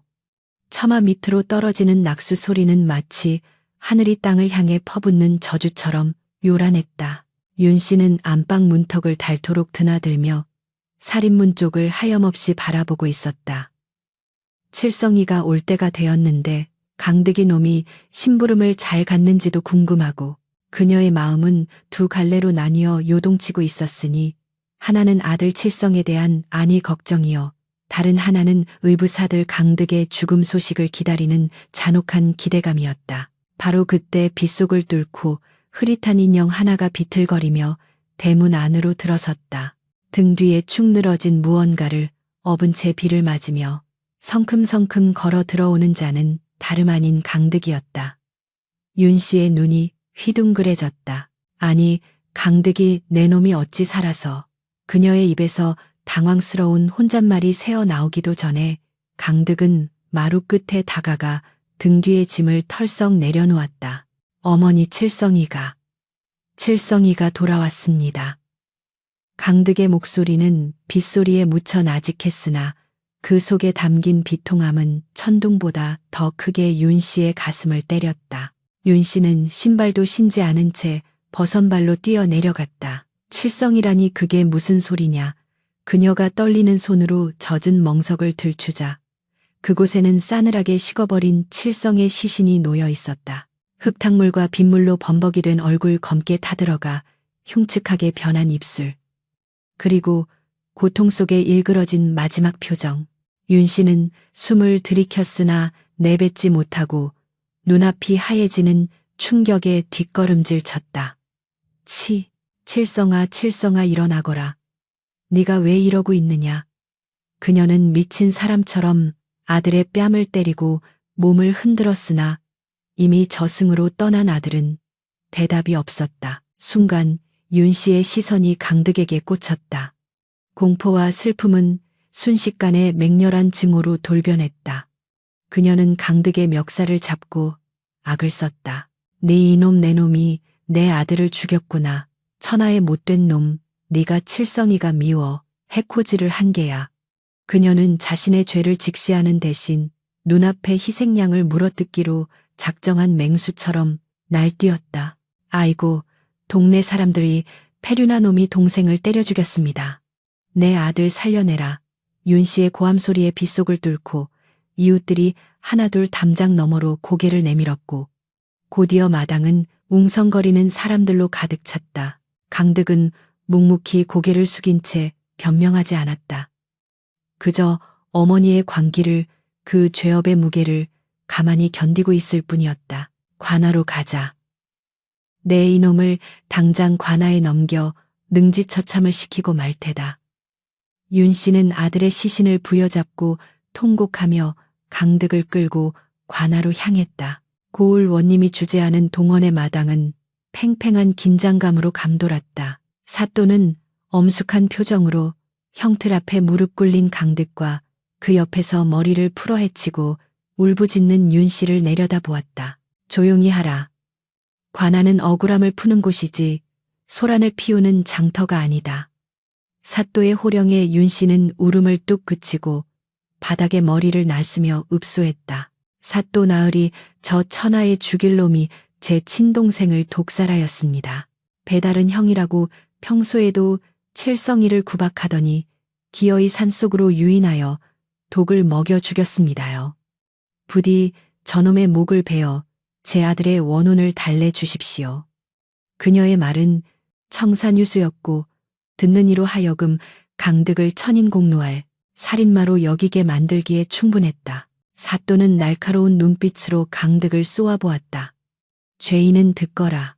처마 밑으로 떨어지는 낙수 소리는 마치 하늘이 땅을 향해 퍼붓는 저주처럼 요란했다. 윤 씨는 안방 문턱을 닳도록 드나들며 살인문 쪽을 하염없이 바라보고 있었다. 칠성이가 올 때가 되었는데 강득이 놈이 심부름을 잘 갔는지도 궁금하고, 그녀의 마음은 두 갈래로 나뉘어 요동치고 있었으니 하나는 아들 칠성에 대한 안위 걱정이요, 다른 하나는 의붓아들 강득의 죽음 소식을 기다리는 잔혹한 기대감이었다. 바로 그때 빗속을 뚫고 흐릿한 인형 하나가 비틀거리며 대문 안으로 들어섰다. 등 뒤에 축 늘어진 무언가를 업은 채 비를 맞으며 성큼성큼 걸어 들어오는 자는 다름 아닌 강득이었다. 윤 씨의 눈이 휘둥그레졌다. 아니, 강득이 내 놈이 어찌 살아서. 그녀의 입에서 당황스러운 혼잣말이 새어나오기도 전에 강득은 마루 끝에 다가가 등 뒤에 짐을 털썩 내려놓았다. 어머니, 칠성이가 돌아왔습니다. 강득의 목소리는 빗소리에 묻혀 나직했으나 그 속에 담긴 비통함은 천둥보다 더 크게 윤 씨의 가슴을 때렸다. 윤 씨는 신발도 신지 않은 채 버선발로 뛰어내려갔다. 칠성이라니 그게 무슨 소리냐. 그녀가 떨리는 손으로 젖은 멍석을 들추자 그곳에는 싸늘하게 식어버린 칠성의 시신이 놓여 있었다. 흙탕물과 빗물로 범벅이 된 얼굴 검게 타들어가 흉측하게 변한 입술. 그리고 고통 속에 일그러진 마지막 표정. 윤 씨는 숨을 들이켰으나 내뱉지 못하고 눈앞이 하얘지는 충격에 뒷걸음질 쳤다. 칠성아 일어나거라. 네가 왜 이러고 있느냐. 그녀는 미친 사람처럼 아들의 뺨을 때리고 몸을 흔들었으나 이미 저승으로 떠난 아들은 대답이 없었다. 순간 윤 씨의 시선이 강득에게 꽂혔다. 공포와 슬픔은 순식간에 맹렬한 증오로 돌변했다. 그녀는 강득의 멱살을 잡고 악을 썼다. 네 이놈 내 놈이 내 아들을 죽였구나. 천하의 못된 놈, 네가 칠성이가 미워 해코지를 한 게야. 그녀는 자신의 죄를 직시하는 대신 눈앞의 희생양을 물어뜯기로 작정한 맹수처럼 날뛰었다. 아이고, 동네 사람들이 페류나 놈이 동생을 때려 죽였습니다. 내 아들 살려내라. 윤 씨의 고함 소리에 빗속을 뚫고 이웃들이 하나둘 담장 너머로 고개를 내밀었고, 곧이어 마당은 웅성거리는 사람들로 가득 찼다. 강득은 묵묵히 고개를 숙인 채 변명하지 않았다. 그저 어머니의 광기를, 그 죄업의 무게를 가만히 견디고 있을 뿐이었다. 관아로 가자. 내 이놈을 당장 관아에 넘겨 능지처참을 시키고 말 테다. 윤 씨는 아들의 시신을 부여잡고 통곡하며 강득을 끌고 관아로 향했다. 고을 원님이 주재하는 동원의 마당은 팽팽한 긴장감으로 감돌았다. 사또는 엄숙한 표정으로 형틀 앞에 무릎 꿇린 강득과 그 옆에서 머리를 풀어헤치고 울부짖는 윤 씨를 내려다보았다. 조용히 하라. 관아는 억울함을 푸는 곳이지 소란을 피우는 장터가 아니다. 사또의 호령에 윤 씨는 울음을 뚝 그치고 바닥에 머리를 놨으며 읍소했다. 사또 나으리, 저 천하의 죽일 놈이 제 친동생을 독살하였습니다. 배다른 형이라고 평소에도 칠성이를 구박하더니 기어이 산속으로 유인하여 독을 먹여 죽였습니다요. 부디 저놈의 목을 베어 제 아들의 원혼을 달래주십시오. 그녀의 말은 청산유수였고 듣는 이로 하여금 강득을 천인공노할 살인마로 여기게 만들기에 충분했다. 사또는 날카로운 눈빛으로 강득을 쏘아보았다. 죄인은 듣거라.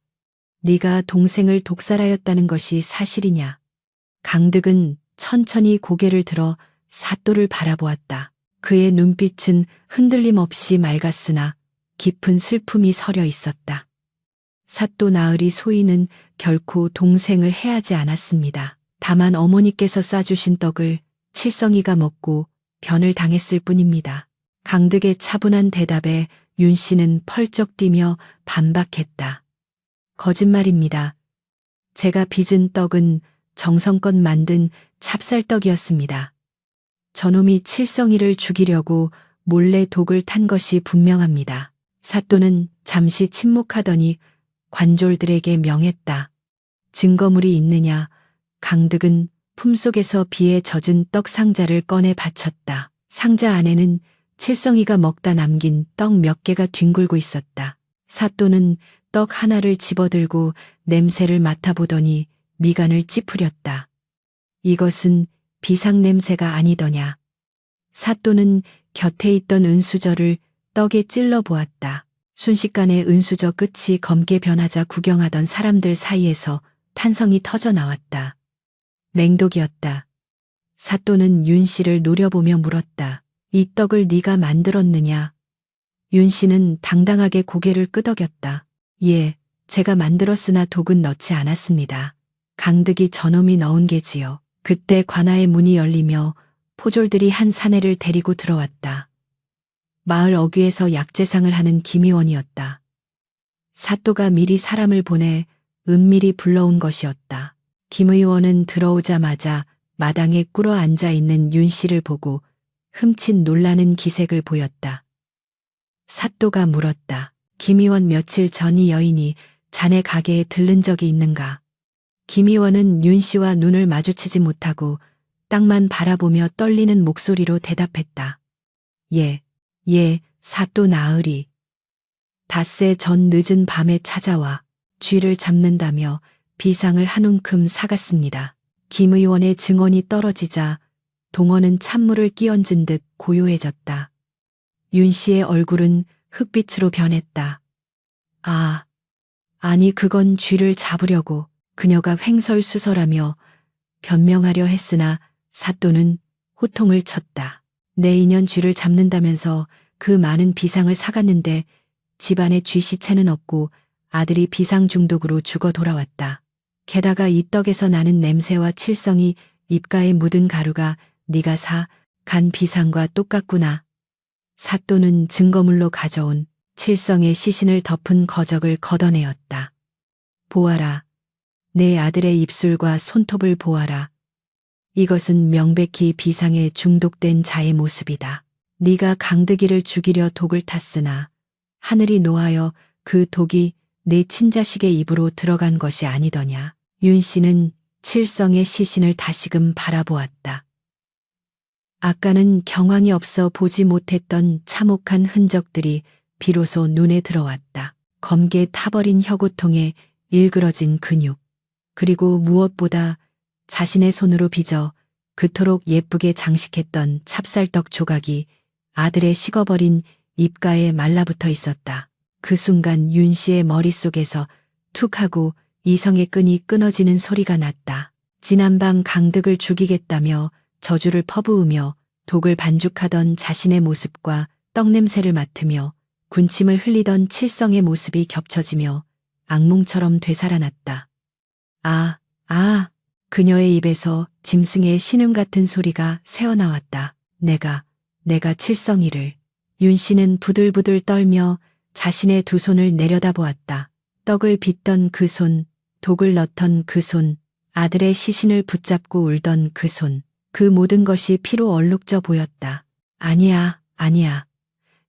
네가 동생을 독살하였다는 것이 사실이냐. 강득은 천천히 고개를 들어 사또를 바라보았다. 그의 눈빛은 흔들림 없이 맑았으나 깊은 슬픔이 서려 있었다. 사또 나으리 소인은 결코 동생을 해하지 않았습니다. 다만 어머니께서 싸주신 떡을 칠성이가 먹고 변을 당했을 뿐입니다. 강득의 차분한 대답에 윤 씨는 펄쩍 뛰며 반박했다. 거짓말입니다. 제가 빚은 떡은 정성껏 만든 찹쌀떡이었습니다. 저놈이 칠성이를 죽이려고 몰래 독을 탄 것이 분명합니다. 사또는 잠시 침묵하더니 관졸들에게 명했다. 증거물이 있느냐? 강득은 품속에서 비에 젖은 떡 상자를 꺼내 바쳤다. 상자 안에는 칠성이가 먹다 남긴 떡 몇 개가 뒹굴고 있었다. 사또는 떡 하나를 집어들고 냄새를 맡아보더니 미간을 찌푸렸다. 이것은 비상 냄새가 아니더냐. 사또는 곁에 있던 은수저를 떡에 찔러 보았다. 순식간에 은수저 끝이 검게 변하자 구경하던 사람들 사이에서 탄성이 터져 나왔다. 맹독이었다. 사또는 윤 씨를 노려보며 물었다. 이 떡을 네가 만들었느냐? 윤 씨는 당당하게 고개를 끄덕였다. 예, 제가 만들었으나 독은 넣지 않았습니다. 강득이 저놈이 넣은 게지요. 그때 관아의 문이 열리며 포졸들이 한 사내를 데리고 들어왔다. 마을 어귀에서 약재상을 하는 김의원이었다. 사또가 미리 사람을 보내 은밀히 불러온 것이었다. 김의원은 들어오자마자 마당에 꿇어 앉아 있는 윤 씨를 보고 흠칫 놀라는 기색을 보였다. 사또가 물었다. 김의원 며칠 전 이 여인이 자네 가게에 들른 적이 있는가? 김의원은 윤 씨와 눈을 마주치지 못하고 땅만 바라보며 떨리는 목소리로 대답했다. 예, 사또 나으리. 닷새 전 늦은 밤에 찾아와 쥐를 잡는다며 비상을 한 움큼 사갔습니다. 김 의원의 증언이 떨어지자 동원은 찬물을 끼얹은 듯 고요해졌다. 윤 씨의 얼굴은 흙빛으로 변했다. 아니 그건 쥐를 잡으려고 그녀가 횡설수설하며 변명하려 했으나 사또는 호통을 쳤다. 내 인연 쥐를 잡는다면서 그 많은 비상을 사갔는데 집안에 쥐 시체는 없고 아들이 비상 중독으로 죽어 돌아왔다. 게다가 이 떡에서 나는 냄새와 칠성이 입가에 묻은 가루가 네가 간 비상과 똑같구나. 사또는 증거물로 가져온 칠성의 시신을 덮은 거적을 걷어내었다. 보아라. 내 아들의 입술과 손톱을 보아라. 이것은 명백히 비상에 중독된 자의 모습이다. 네가 강득이를 죽이려 독을 탔으나 하늘이 노하여 그 독이 내 친자식의 입으로 들어간 것이 아니더냐. 윤 씨는 칠성의 시신을 다시금 바라보았다. 아까는 경황이 없어 보지 못했던 참혹한 흔적들이 비로소 눈에 들어왔다. 검게 타버린 혀고통에 일그러진 근육, 그리고 무엇보다 자신의 손으로 빚어 그토록 예쁘게 장식했던 찹쌀떡 조각이 아들의 식어버린 입가에 말라붙어 있었다. 그 순간 윤 씨의 머릿속에서 툭 하고 이성의 끈이 끊어지는 소리가 났다. 지난밤 강득을 죽이겠다며 저주를 퍼부으며 독을 반죽하던 자신의 모습과 떡냄새를 맡으며 군침을 흘리던 칠성의 모습이 겹쳐지며 악몽처럼 되살아났다. 그녀의 입에서 짐승의 신음 같은 소리가 새어나왔다. 내가 칠성이를. 윤 씨는 부들부들 떨며 자신의 두 손을 내려다보았다. 떡을 빚던 그 손, 독을 넣던 그 손, 아들의 시신을 붙잡고 울던 그 손, 그 모든 것이 피로 얼룩져 보였다. 아니야.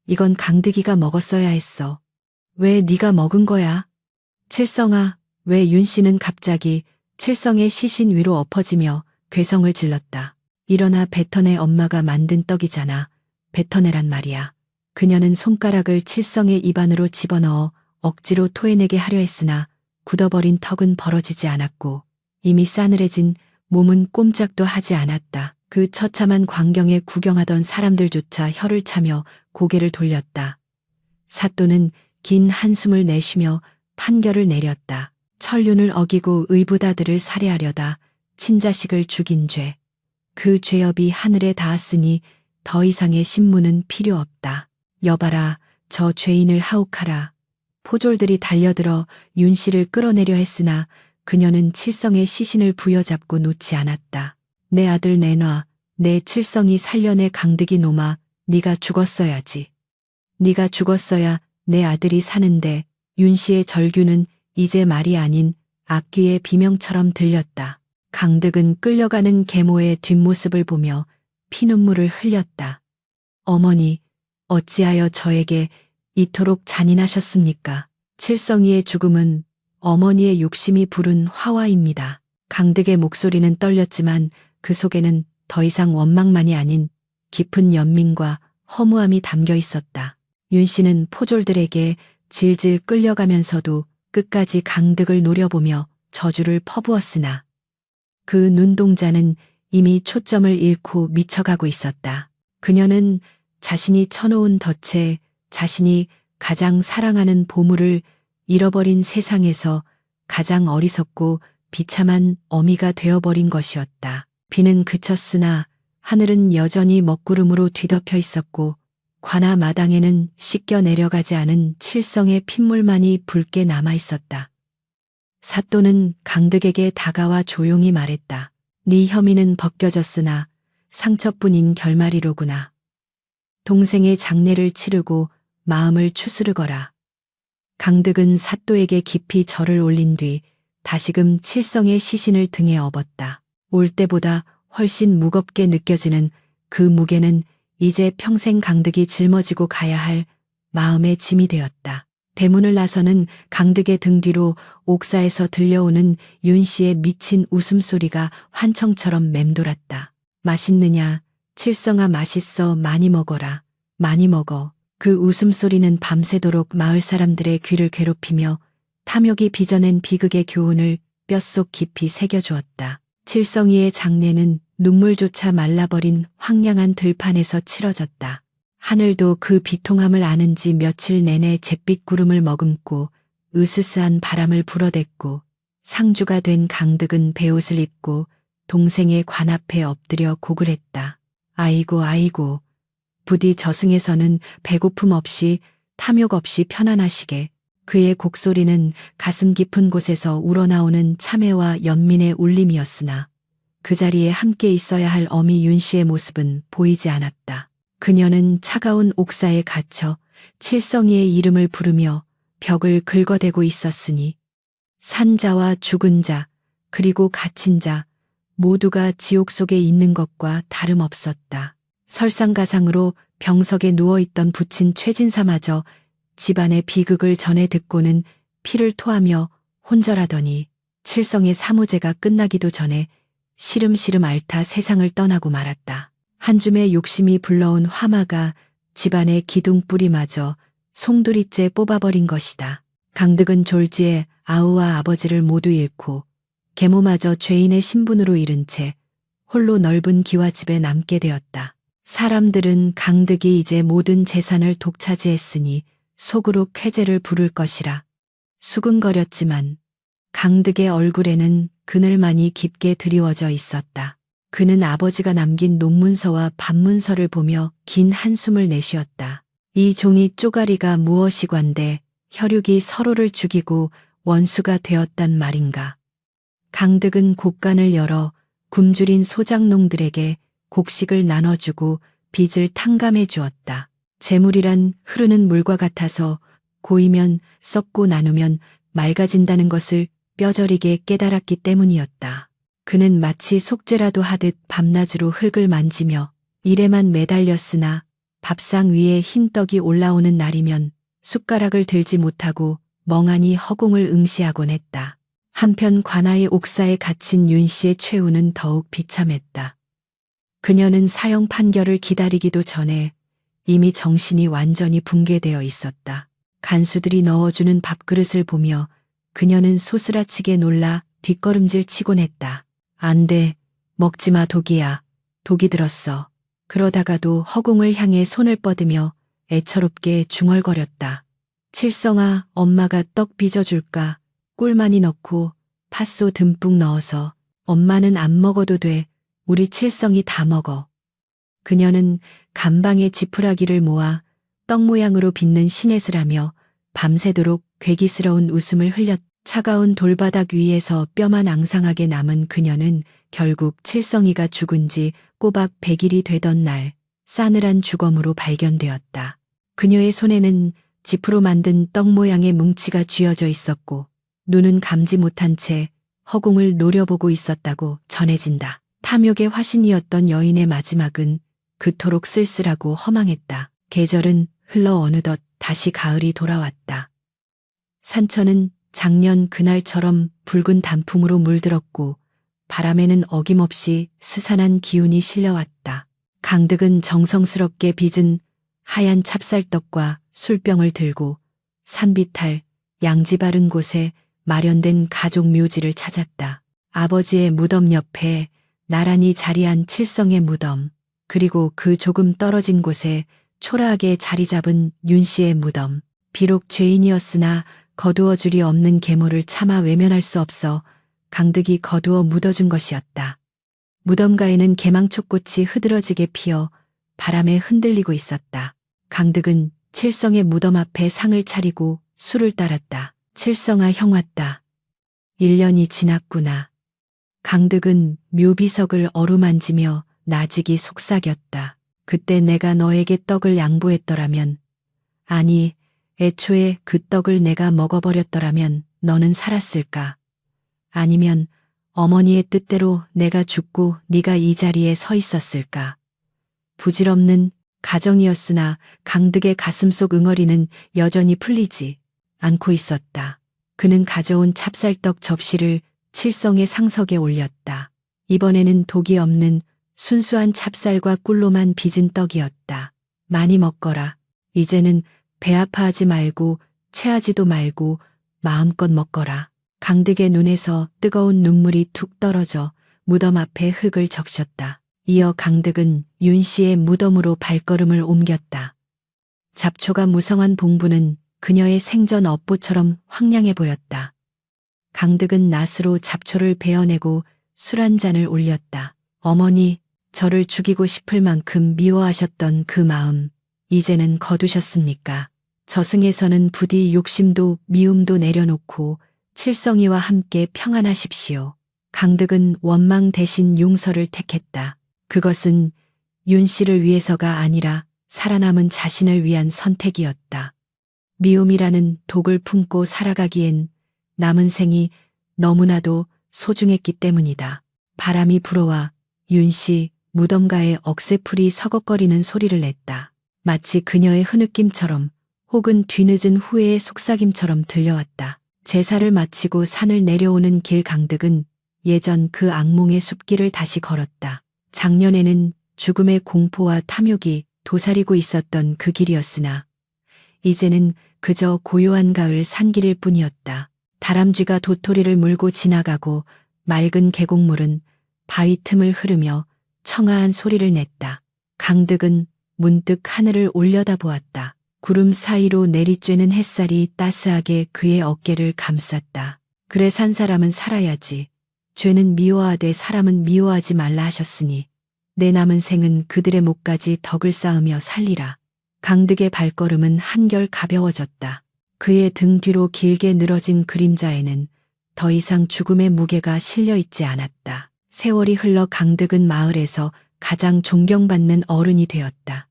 이건 강득이가 먹었어야 했어. 왜 네가 먹은 거야? 칠성아, 왜 윤 씨는 갑자기 칠성의 시신 위로 엎어지며 괴성을 질렀다. 일어나 뱉어내 엄마가 만든 떡이잖아. 뱉어내란 말이야. 그녀는 손가락을 칠성의 입 안으로 집어넣어 억지로 토해내게 하려 했으나 굳어버린 턱은 벌어지지 않았고 이미 싸늘해진 몸은 꼼짝도 하지 않았다. 그 처참한 광경에 구경하던 사람들조차 혀를 차며 고개를 돌렸다. 사또는 긴 한숨을 내쉬며 판결을 내렸다. 천륜을 어기고 의붓아들을 살해하려다 친자식을 죽인 죄. 그 죄업이 하늘에 닿았으니 더 이상의 신문은 필요 없다. 여봐라, 저 죄인을 하옥하라. 포졸들이 달려들어 윤 씨를 끌어내려 했으나 그녀는 칠성의 시신을 부여잡고 놓지 않았다. 내 아들 내놔. 내 칠성이 살려내 강득이 놈아. 네가 죽었어야지. 네가 죽었어야 내 아들이 사는데. 윤 씨의 절규는 이제 말이 아닌 악귀의 비명처럼 들렸다. 강득은 끌려가는 계모의 뒷모습을 보며 피눈물을 흘렸다. 어머니, 어찌하여 저에게 이토록 잔인하셨습니까? 칠성이의 죽음은 어머니의 욕심이 부른 화화입니다. 강득의 목소리는 떨렸지만 그 속에는 더 이상 원망만이 아닌 깊은 연민과 허무함이 담겨 있었다. 윤 씨는 포졸들에게 질질 끌려가면서도 끝까지 강득을 노려보며 저주를 퍼부었으나 그 눈동자는 이미 초점을 잃고 미쳐가고 있었다. 그녀는 자신이 쳐놓은 덫에 자신이 가장 사랑하는 보물을 잃어버린 세상에서 가장 어리석고 비참한 어미가 되어버린 것이었다. 비는 그쳤으나 하늘은 여전히 먹구름으로 뒤덮여 있었고 관아 마당에는 씻겨 내려가지 않은 칠성의 핏물만이 붉게 남아 있었다. 사또는 강득에게 다가와 조용히 말했다. 네 혐의는 벗겨졌으나 상처뿐인 결말이로구나. 동생의 장례를 치르고 마음을 추스르거라. 강득은 사또에게 깊이 절을 올린 뒤 다시금 칠성의 시신을 등에 업었다. 올 때보다 훨씬 무겁게 느껴지는 그 무게는 이제 평생 강득이 짊어지고 가야 할 마음의 짐이 되었다. 대문을 나서는 강득의 등 뒤로 옥사에서 들려오는 윤 씨의 미친 웃음소리가 환청처럼 맴돌았다. 맛있느냐? 칠성아 맛있어. 많이 먹어라. 많이 먹어. 그 웃음소리는 밤새도록 마을 사람들의 귀를 괴롭히며 탐욕이 빚어낸 비극의 교훈을 뼛속 깊이 새겨주었다. 칠성이의 장례는 눈물조차 말라버린 황량한 들판에서 치러졌다. 하늘도 그 비통함을 아는 지 며칠 내내 잿빛 구름을 머금고 으스스한 바람을 불어댔고 상주가 된 강득은 베옷을 입고 동생의 관 앞에 엎드려 곡을 했다. 아이고 아이고. 부디 저승에서는 배고픔 없이 탐욕 없이 편안하시게. 그의 곡소리는 가슴 깊은 곳에서 우러나오는 참회와 연민의 울림이었으나 그 자리에 함께 있어야 할 어미 윤 씨의 모습은 보이지 않았다. 그녀는 차가운 옥사에 갇혀 칠성이의 이름을 부르며 벽을 긁어대고 있었으니 산자와 죽은 자 그리고 갇힌 자 모두가 지옥 속에 있는 것과 다름없었다. 설상가상으로 병석에 누워있던 부친 최진사마저 집안의 비극을 전해 듣고는 피를 토하며 혼절하더니 칠성의 사무제가 끝나기도 전에 시름시름 앓다 세상을 떠나고 말았다. 한 줌의 욕심이 불러온 화마가 집안의 기둥뿌리마저 송두리째 뽑아버린 것이다. 강득은 졸지에 아우와 아버지를 모두 잃고 계모마저 죄인의 신분으로 잃은 채 홀로 넓은 기와집에 남게 되었다. 사람들은 강득이 이제 모든 재산을 독차지했으니 속으로 쾌재를 부를 것이라 수근거렸지만 강득의 얼굴에는 그늘만이 깊게 드리워져 있었다. 그는 아버지가 남긴 논문서와 반문서를 보며 긴 한숨을 내쉬었다. 이 종이 쪼가리가 무엇이관데 혈육이 서로를 죽이고 원수가 되었단 말인가. 강득은 곡간을 열어 굶주린 소장농들에게 곡식을 나눠주고 빚을 탕감해 주었다. 재물이란 흐르는 물과 같아서 고이면 썩고 나누면 맑아진다는 것을 뼈저리게 깨달았기 때문이었다. 그는 마치 속죄라도 하듯 밤낮으로 흙을 만지며 일에만 매달렸으나 밥상 위에 흰 떡이 올라오는 날이면 숟가락을 들지 못하고 멍하니 허공을 응시하곤 했다. 한편 관아의 옥사에 갇힌 윤 씨의 최후는 더욱 비참했다. 그녀는 사형 판결을 기다리기도 전에 이미 정신이 완전히 붕괴되어 있었다. 간수들이 넣어주는 밥그릇을 보며 그녀는 소스라치게 놀라 뒷걸음질 치곤 했다. 안 돼. 먹지마 독이야. 독이 들었어. 그러다가도 허공을 향해 손을 뻗으며 애처롭게 중얼거렸다. 칠성아, 엄마가 떡 빚어줄까? 꿀 많이 넣고 팥소 듬뿍 넣어서. 엄마는 안 먹어도 돼. 우리 칠성이 다 먹어. 그녀는 간방에 지푸라기를 모아 떡 모양으로 빚는 시넷을 하며 밤새도록 괴기스러운 웃음을 흘렸. 차가운 돌바닥 위에서 뼈만 앙상하게 남은 그녀는 결국 칠성이가 죽은 지 꼬박 100일이 되던 날 싸늘한 주검으로 발견되었다. 그녀의 손에는 지프로 만든 떡 모양의 뭉치가 쥐어져 있었고 눈은 감지 못한 채 허공을 노려보고 있었다고 전해진다. 탐욕의 화신이었던 여인의 마지막은 그토록 쓸쓸하고 허망했다. 계절은 흘러 어느덧 다시 가을이 돌아왔다. 산천은 작년 그날처럼 붉은 단풍으로 물들었고 바람에는 어김없이 스산한 기운이 실려왔다. 강득은 정성스럽게 빚은 하얀 찹쌀떡과 술병을 들고 산비탈, 양지 바른 곳에 마련된 가족 묘지를 찾았다. 아버지의 무덤 옆에 나란히 자리한 칠성의 무덤, 그리고 그 조금 떨어진 곳에 초라하게 자리 잡은 윤 씨의 무덤. 비록 죄인이었으나 거두어 줄이 없는 계모를 차마 외면할 수 없어 강득이 거두어 묻어준 것이었다. 무덤가에는 개망초꽃이 흐드러지게 피어 바람에 흔들리고 있었다. 강득은 칠성의 무덤 앞에 상을 차리고 술을 따랐다. 칠성아 형 왔다. 1년이 지났구나. 강득은 묘비석을 어루만지며 나직이 속삭였다. 그때 내가 너에게 떡을 양보했더라면, 아니, 애초에 그 떡을 내가 먹어버렸더라면 너는 살았을까? 아니면 어머니의 뜻대로 내가 죽고 네가 이 자리에 서 있었을까? 부질없는 가정이었으나 강득의 가슴속 응어리는 여전히 풀리지 않고 있었다. 그는 가져온 찹쌀떡 접시를 칠성의 상석에 올렸다. 이번에는 독이 없는 순수한 찹쌀과 꿀로만 빚은 떡이었다. 많이 먹거라. 이제는 배 아파하지 말고 체하지도 말고 마음껏 먹거라. 강득의 눈에서 뜨거운 눈물이 툭 떨어져 무덤 앞에 흙을 적셨다. 이어 강득은 윤 씨의 무덤으로 발걸음을 옮겼다. 잡초가 무성한 봉부는 그녀의 생전 업보처럼 황량해 보였다. 강득은 낫으로 잡초를 베어내고 술 한 잔을 올렸다. 어머니, 저를 죽이고 싶을 만큼 미워하셨던 그 마음, 이제는 거두셨습니까? 저승에서는 부디 욕심도 미움도 내려놓고 칠성이와 함께 평안하십시오. 강득은 원망 대신 용서를 택했다. 그것은 윤 씨를 위해서가 아니라 살아남은 자신을 위한 선택이었다. 미움이라는 독을 품고 살아가기엔 남은 생이 너무나도 소중했기 때문이다. 바람이 불어와 윤 씨 무덤가에 억새풀이 서걱거리는 소리를 냈다. 마치 그녀의 흐느낌처럼 혹은 뒤늦은 후회의 속삭임처럼 들려왔다. 제사를 마치고 산을 내려오는 길 강득은 예전 그 악몽의 숲길을 다시 걸었다. 작년에는 죽음의 공포와 탐욕이 도사리고 있었던 그 길이었으나 이제는 그저 고요한 가을 산길일 뿐이었다. 다람쥐가 도토리를 물고 지나가고 맑은 계곡물은 바위 틈을 흐르며 청아한 소리를 냈다. 강득은 문득 하늘을 올려다보았다. 구름 사이로 내리쬐는 햇살이 따스하게 그의 어깨를 감쌌다. 그래 산 사람은 살아야지. 죄는 미워하되 사람은 미워하지 말라 하셨으니 내 남은 생은 그들의 목까지 덕을 쌓으며 살리라. 강득의 발걸음은 한결 가벼워졌다. 그의 등 뒤로 길게 늘어진 그림자에는 더 이상 죽음의 무게가 실려 있지 않았다. 세월이 흘러 강득은 마을에서 가장 존경받는 어른이 되었다.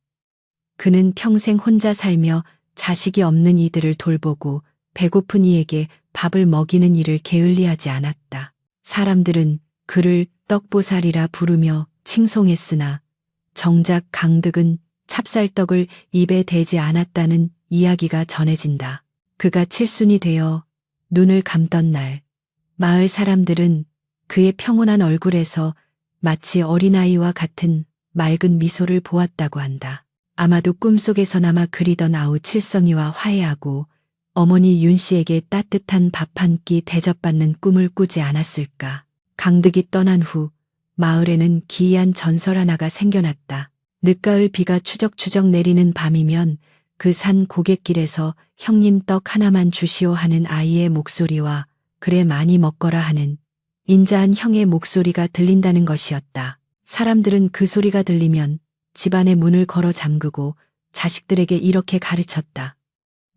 그는 평생 혼자 살며 자식이 없는 이들을 돌보고 배고픈 이에게 밥을 먹이는 일을 게을리하지 않았다. 사람들은 그를 떡보살이라 부르며 칭송했으나 정작 강득은 찹쌀떡을 입에 대지 않았다는 이야기가 전해진다. 그가 칠순이 되어 눈을 감던 날, 마을 사람들은 그의 평온한 얼굴에서 마치 어린아이와 같은 맑은 미소를 보았다고 한다. 아마도 꿈속에서나마 그리던 아우 칠성이와 화해하고 어머니 윤 씨에게 따뜻한 밥 한 끼 대접받는 꿈을 꾸지 않았을까. 강득이 떠난 후 마을에는 기이한 전설 하나가 생겨났다. 늦가을 비가 추적추적 내리는 밤이면 그 산 고갯길에서 형님 떡 하나만 주시오 하는 아이의 목소리와 그래 많이 먹거라 하는 인자한 형의 목소리가 들린다는 것이었다. 사람들은 그 소리가 들리면 집안의 문을 걸어 잠그고 자식들에게 이렇게 가르쳤다.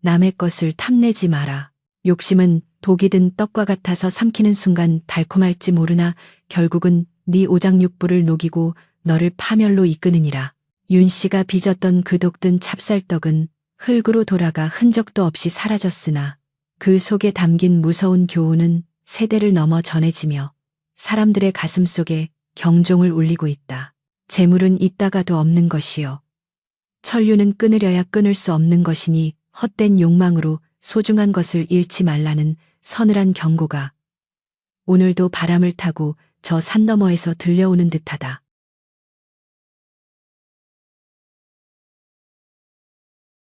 남의 것을 탐내지 마라. 욕심은 독이 든 떡과 같아서 삼키는 순간 달콤할지 모르나 결국은 네 오장육부를 녹이고 너를 파멸로 이끄느니라. 윤 씨가 빚었던 그 독든 찹쌀떡은 흙으로 돌아가 흔적도 없이 사라졌으나 그 속에 담긴 무서운 교훈은 세대를 넘어 전해지며 사람들의 가슴 속에 경종을 울리고 있다. 재물은 있다가도 없는 것이요. 천류는 끊으려야 끊을 수 없는 것이니 헛된 욕망으로 소중한 것을 잃지 말라는 서늘한 경고가 오늘도 바람을 타고 저 산 너머에서 들려오는 듯하다.